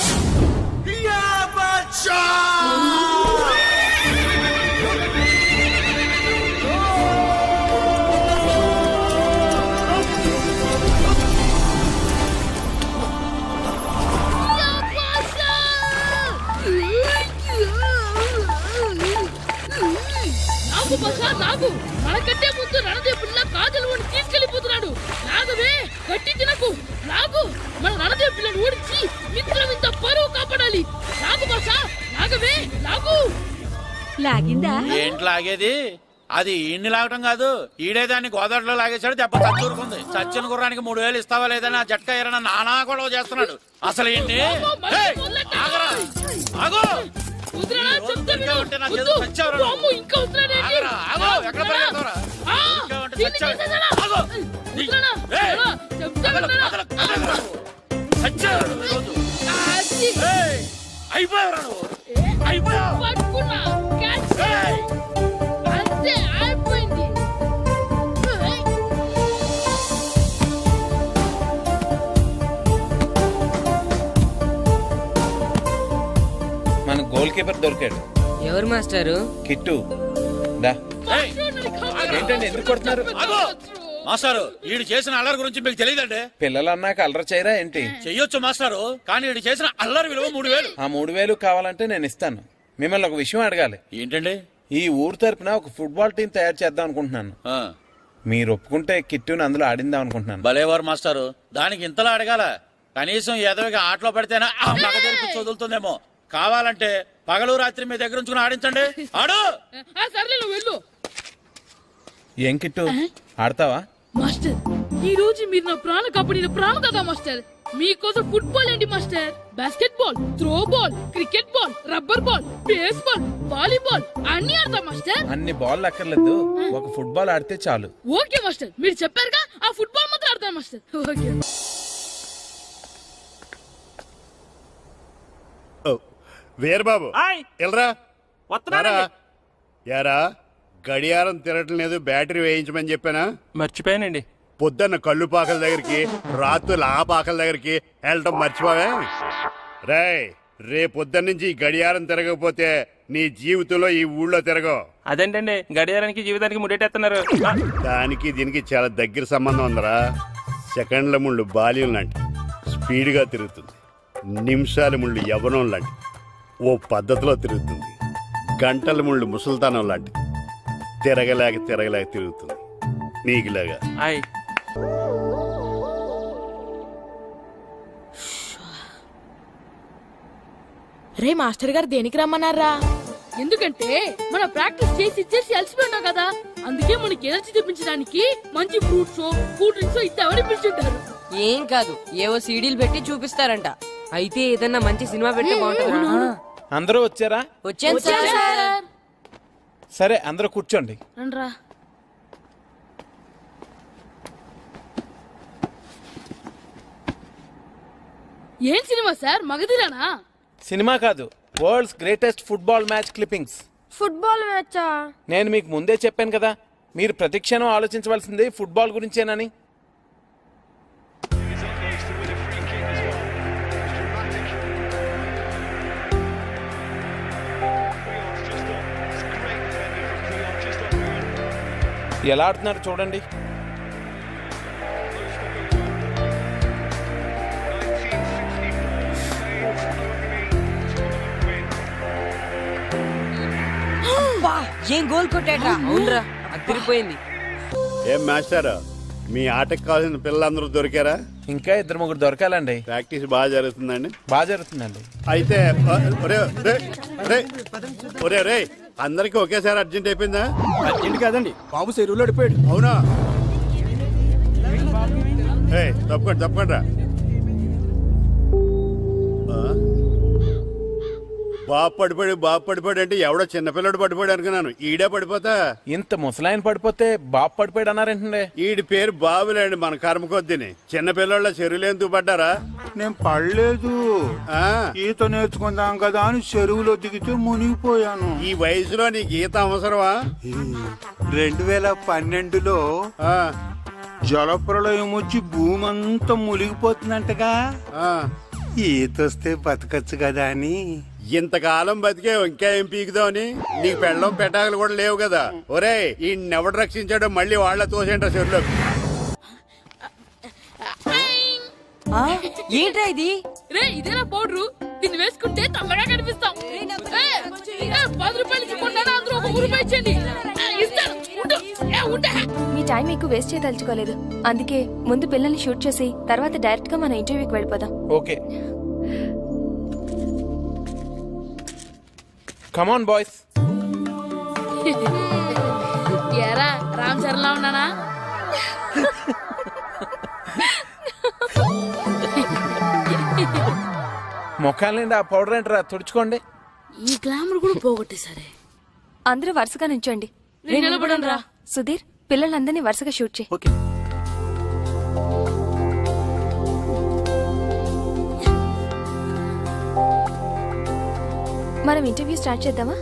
ఏంటి లాగేది? అది ఈయన్ని లాగటం కాదు, ఈడే దాన్ని గోదావరిలో లాగేశాడు. దెబ్బ చచ్చూరుకుంది. చచ్చిన గుర్రానికి 3000 ఇస్తావా లేదని ఆ జట్కా ఎరన నానా గొడవ చేస్తున్నాడు. అసలు ఏంటి? ఆగరా, ఆగు. వదిలేనా? చెప్తే విను. ఉంటే నా వద్దు. చేతులు చచ్చావురా. అమ్మో, ఇంకా వదిలేనా? ఆగరా, ఆగు. ఎక్కడ పరిగెడతావురా? ఇంకా ఉంటే దీన్ని చచ్చావు. చేసేసానా? ఆగు. వదిలేనా? ఏయ్. అలా, చెప్తే కదలకు, వినరా? కదలకు, కదలకు. చచ్చావు ఈరోజు. అది. ఏయ్, అయిపోయావురా నువ్వు. అయిపోయావు. పట్టుకున్నా. క్యాచ్. ఏయ్. అంతే, అయిపోయింది. ఏయ్. మన గోల్ కీపర్ దొరికాడు. ఎవరు మాస్టారు? కిట్టు దా. ఏయ్, ఏంటండి ఎందుకు కొడుతున్నారు? ఆగు. మాస్టారు, ఈడు చేసిన అల్లరి గురించి మీకు తెలియదండి. పిల్లలు అన్నాక అల్లరి చేయరా ఏంటి? చెయ్యొచ్చు మాస్టారు, కానీ ఈడు చేసిన అల్లరి విలువ 3000. ఆ 3000 కావాలంటే నేను ఇస్తాను. మిమ్మల్ని ఒక విషయం అడగాలి. ఏంటండి? ఈ ఊరు తరపున ఒక ఫుట్బాల్ టీం తయారు చేద్దాం అనుకుంటున్నాను. మీరు ఒప్పుకుంటే కిట్టుని అందులో ఆడిందాం అనుకుంటున్నాను. భలేవారు మాస్టారు, దానికి ఇంతలా అడగాల? కనీసం ఎదవిగా ఆటలో పడితేనే ఆ మగ తెరిపి వదులుతుందేమో. కావాలంటే పగలు రాత్రి మీ దగ్గర ఉంచుకుని ఆడించండి. ఆడు. సర్లే, నువ్వు వెళ్ళు. ఏం కిట్టు ఆడతావా? మాస్టర్, ఈ రోజు మీరు నా ప్రాణ కాపాడిన ప్రాణం కదా మాస్టర్. మీకోసం ఫుట్బాల్ ఏంటి master? Basket ball, throw ball, cricket ball, rubber ball, base ball, volleyball అన్ని ఆడతా మాస్టర్. అన్ని బాల్ అక్కర్లేదు, ఒక ఫుట్బాల్ ఆడితే చాలు. ఓకే మాస్టర్, మీరు చెప్పారుగా, ఆ ఫుట్బాల్ మాత్రం ఆడతాను మాస్టర్. ఓకే. వీరబాబు హాయ్. ఎల్రా వస్తున్నానండి. యారా, గడియారం తిరగటం లేదు, బ్యాటరీ వేయించమని చెప్పానా? మర్చిపోయానండి. పొద్దున్న కళ్ళు పాకల దగ్గరికి, రాత్రులు ఆ పాకల దగ్గరికి వెళ్ళటం మర్చిపోవే? రేపు పొద్దున్న నుంచి ఈ గడియారం తిరగకపోతే నీ జీవితంలో ఈ ఊళ్ళో తిరగవు. అదేంటండి, గడియారానికి జీవితానికి ముడేటేస్తున్నారు. దానికి దీనికి చాలా దగ్గర సంబంధం ఉందరా. సెకండ్ల ముళ్ళు బాల్యం లాంటి స్పీడ్గా తిరుగుతుంది. నిమిషాల ముళ్ళు యవ్వనం లాంటి ఓ పద్ధతిలో తిరుగుతుంది. గంటల ముళ్ళు ముసల్తానం లాంటి తిరగలేక తిరుగుతుంది. నీకులాగా. హాయ్. రే మాస్టర్ గారు దేనికి రమ్మన్నారా? ఎందుకంటే మన ప్రాక్టీస్ చేసి అలసిపోయినాం కదా, అందుకే మనకి ఎనర్జీ తెప్పించడానికి మంచి ఫ్రూట్స్, కూల్ డ్రింక్స్ ఇద్దామని పిలుచుంటారు. ఏం కాదు, ఏవో సీడీలు పెట్టి చూపిస్తారంట. అయితే ఏదన్నా మంచి సినిమా పెడితే బాగుంటుంది. అందరూ వచ్చారా? వచ్చాను సార్. సరే, అందరూ కూర్చోండి. రండ్రా. ఏం సినిమా సార్? మగధిరానా? సినిమా కాదు, world's greatest football match clippings. Football మ్యాచా? నేను మీకు ముందే చెప్పాను కదా, మీరు ప్రతిక్షణం ఆలోచించవలసింది ఫుట్బాల్ గురించేనని. ఎలా ఆడుతున్నారు చూడండి. ఏం గోల్ కొట్టాడ్రా? అవునరా, అదిరిపోయింది. ఏం మాస్టర్, మీ ఆటకు కావాల్సిన పిల్లలందరూ దొరికారా? ఇంకా 2-3 దొరకాలండి. ప్రాక్టీస్ బాగా జరుగుతుందండి? బాగా జరుగుతుందండి. అయితే ఒరే అందరికి ఒకేసారి అర్జెంట్ అయిపోయిందా? అర్జెంట్ కాదండి, బాబు చెరువులో పడిపోయాడు. అవునా? తప్పకుండా రా. బాబు పడిపోయాడు అంటే ఎవడో చిన్నపిల్లడు పడిపోయాడు అనుకున్నాను. ఈడే పడిపోతా. ఇంత ముసలాయన పడిపోతే బాబు పడిపోయాడు అన్నారేంటండి? ఈడి పేరు బాబులేండి, మన కర్మ కొద్దిని. చిన్నపిల్లల చెరువులు ఎందుకు పడ్డారా? నేను పడలేదు, ఈత నేర్చుకుందాం కదా అని చెరువులో దిగితే మునిగిపోయాను. ఈ వయసులో నీకు ఈత అవసరమా? 2012లో జలప్రలయం వచ్చి భూమి అంతా మునిగిపోతుందంటగా. ఈత వస్తే బతకచ్చు కదా అని. ఇంతకాలం బతికే ఇంకా ఏం పీకుదామని? నీకు పెళ్ళం పెట్టాకలు కూడా లేవు కదా. ఒరే, ఈ ఎవడు రక్షించాడో మళ్ళీ వాళ్ళ తోసేంట చెరువులో. ఏంట్రా ఇది? రే, ఇదేనా పౌడరు? దీన్ని వేసుకుంటే తల్లగా కనిపిస్తాం. 10 రూపాయలు ఇచ్చి కొన్నాను, అందులో 1 రూపాయి ఇచ్చండి. ఇస్తాను. మీ టైం ఎక్కువ వేస్ట్ చేయదలుచుకోలేదు, అందుకే ముందు పిల్లల్ని షూట్ చేసి తర్వాత డైరెక్ట్ గా మన ఇంటర్వ్యూకి వెళ్ళిపోదాం. Okay, come on boys. ఎరా రామ్ చరణ్లా ఉన్నానా? ముఖాల నుండి ఆ పౌడర్ ఏంటరా తుడుచుకోండి. ఈ గ్లామర్ కూడా పోగొట్టేసరే. అందరూ వరుసగా నించోండి. నేను నిలబడను రా. సుధీర్, పిల్లలందరినీ వరుసగా షూట్ చేయి. ఓకే. మనం ఇంటర్వ్యూ స్టార్ట్ చేద్దామా?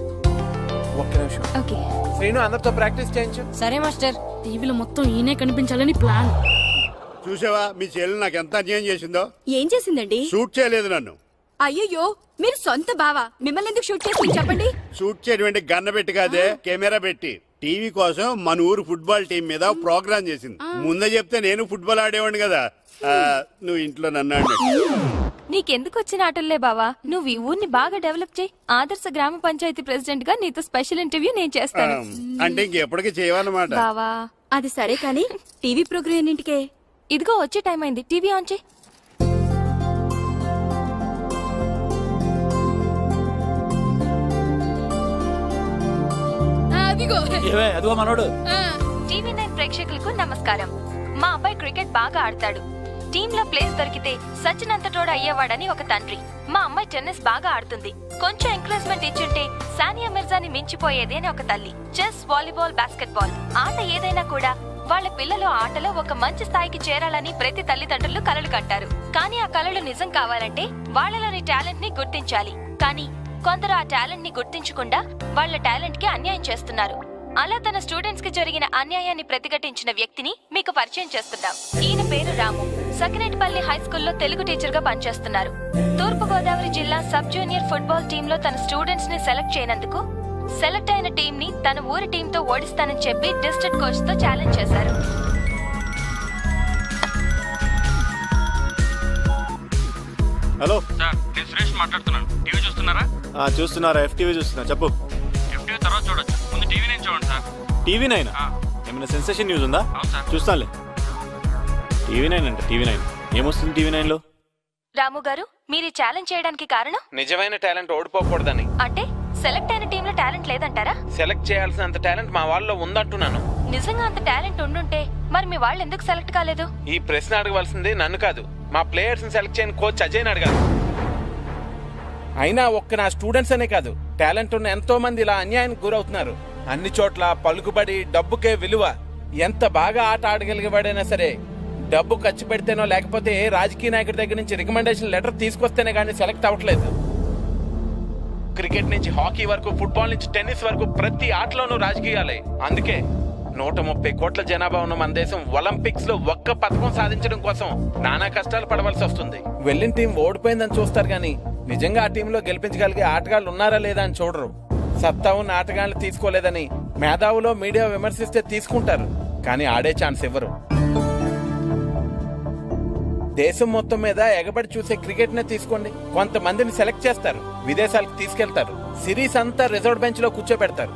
ఒక్క నిమిషం. ఓకే. శ్రీను అందరితో ప్రాక్టీస్ చేయించు. సరే మాస్టర్. టీవీలో మొత్తం ఈయనే కనిపించాలని ప్లాన్. చూసావా మీ చెల్లి నాకు ఎంత అన్యాయం చేసిందో? ఏం చేసిందండి? షూట్ చేయలేదు నన్ను. అయ్యయ్యో, మీరు సొంత బావా, మిమ్మల్ని ఎందుకు షూట్ చేసి చెప్పండి. షూట్ చేయడం గన్న పెట్టి కాదే, కెమెరా పెట్టి. టీవీ కోసం మన ఊరు ఫుట్బాల్ టీం మీద ప్రోగ్రామ్ చేసింది. ముందే చెప్తే నేను ఫుట్బాల్ ఆడేవాడిని కదా. నువ్వు ఇంట్లో నన్ను అన్నట్టు. నీకెందుకు వచ్చిన ఆటల్లే బావా, నువ్వు ఈ ఊరిని బాగా డెవలప్ చేయి. ఆదర్శ గ్రామ పంచాయతీ ప్రెసిడెంట్ గా నీతో స్పెషల్ ఇంటర్వ్యూ నేను చేస్తాను. అంటే ఇంకెప్పటికీ చేయవన్నమాట. బావా, అది సరే కానీ టీవీ ప్రోగ్రామ్ ఎన్నింటికే? ఇదిగో వచ్చే టైం అయింది, టీవీ ఆన్ చేయి. అదిగో అదిగో మనోడు. టీవీ9 ప్రేక్షకులకు నమస్కారం. మా అబ్బాయి క్రికెట్ బాగా ఆడతాడు. టీంలో ప్లేస్ దొరికితే సచిన్ అంతటోడు అయ్యేవాడని ఒక తండ్రి. మా అమ్మాయి టెన్నిస్ బాగా ఆడుతుంది. కొంచెం ఎంకరేజ్మెంట్ ఇచ్చుంటే సానియా మిర్జాని మించిపోయేది అని ఒక తల్లి. చెస్, వాలీబాల్, బాస్కెట్బాల్ ఆట ఏదైనా కూడా వాళ్ళ పిల్లలు ఆటలో ఒక మంచి స్థాయికి చేరాలని ప్రతి తల్లిదండ్రులు కలలు కంటారు. కానీ ఆ కలలు నిజం కావాలంటే వాళ్ళలోని టాలెంట్ ని గుర్తించాలి. కానీ కొందరు ఆ టాలెంట్ ని గుర్తించకుండా వాళ్ళ టాలెంట్ కి అన్యాయం చేస్తున్నారు. అలా తన స్టూడెంట్స్ కి జరిగిన అన్యాయాన్ని ప్రతిఘటించిన వ్యక్తిని మీకు పరిచయం చేస్తున్నాం. ఈయన పేరు రాము. సకినేటిపల్లి హై స్కూల్లో తెలుగు టీచర్ గా పనిచేస్తున్నారు. తూర్పు గోదావరి జిల్లా సబ్ జూనియర్ ఫుట్బాల్ టీమ్ లో తన స్టూడెంట్స్ ని సెలెక్ట్ చేయనందుకు సెలెక్ట్ అయిన టీం ని తన ఊరి టీం తో ఓడిస్తానని చెప్పి డిస్ట్రిక్ట్ కోచ్ తో ఛాలెంజ్ చేశారు. హలో సార్, నేను సురేష్ మాట్లాడుతున్నాను. టీవీ చూస్తున్నారా? చూస్తున్నారా? FTV చూస్తున్నా. చెప్పు. FTV తర్వాత చూడొచ్చు, ముందు టీవీ నేను చూడండి సార్. TV9 ఏమైనా సెన్సేషన్ న్యూస్ ఉందా? అవును సార్. చూస్తానులే. TV9 అంటే TV9 ఏమొస్తుంది TV9 లో? రాము గారు, మీరు ఛాలెంజ్ చేయడానికి కారణం? నిజమైన టాలెంట్ ఓడిపోకూడదని. అంటే సెలెక్ట్ అయిన టీంలో టాలెంట్ లేదంటారా? సెలెక్ట్ చేయాల్సినంత టాలెంట్ మా వాళ్ళలో ఉందంటున్నాను. నిజంగా అంత టాలెంట్ ఉండుంటే మరి మీ వాళ్ళు ఎందుకు సెలెక్ట్ కాలేదు? ఈ ప్రశ్న అడగవలసింది నన్ను కాదు, మా ప్లేయర్స్ ని సెలెక్ట్ చేయని కోచ్ అజయ్ అడగాలి. అయినా ఒక్క నా స్టూడెంట్స్ అనే కాదు, టాలెంట్ ఉన్న ఎంతో మంది ఇలా అన్యాయానికి గురవుతున్నారు. అన్ని చోట్ల పలుకుబడి, డబ్బుకే విలువ. ఎంత బాగా ఆట ఆడగలిగేవాడైనా సరే డబ్బు ఖర్చు పెడితేనో లేకపోతే రాజకీయ నాయకుడి దగ్గర నుంచి రికమెండేషన్ లెటర్ తీసుకొస్తేనే కానీ సెలెక్ట్ అవ్వట్లేదు. క్రికెట్ నుంచి హాకీ వరకు, ఫుట్బాల్ నుంచి టెన్నిస్ వరకు ప్రతి ఆటలోనూ రాజకీయాలే. అందుకే 130 కోట్ల జనాభా ఉన్న మన దేశం ఒలింపిక్స్ లో ఒక్క పథకం సాధించడం కోసం నానా కష్టాలు పడవలసి వస్తుంది. వెళ్ళిన టీం ఓడిపోయిందని చూస్తారు గానీ నిజంగా ఆ టీంలో గెలిపించగలిగే ఆటగాళ్ళు ఉన్నారా లేదా అని చూడరు. సత్తా ఉన్న ఆటగాళ్ళు తీసుకోలేదని మేధావులో మీడియా విమర్శిస్తే తీసుకుంటారు, కానీ ఆడే ఛాన్స్ ఇవ్వరు. దేశం మొత్తం మీద ఎగబడి చూసే క్రికెట్ నే తీసుకోండి. కొంతమందిని సెలెక్ట్ చేస్తారు, విదేశాలకు తీసుకెళ్తారు, సిరీస్ అంతా రిజర్వ్ బెంచ్ లో కూర్చోబెడతారు.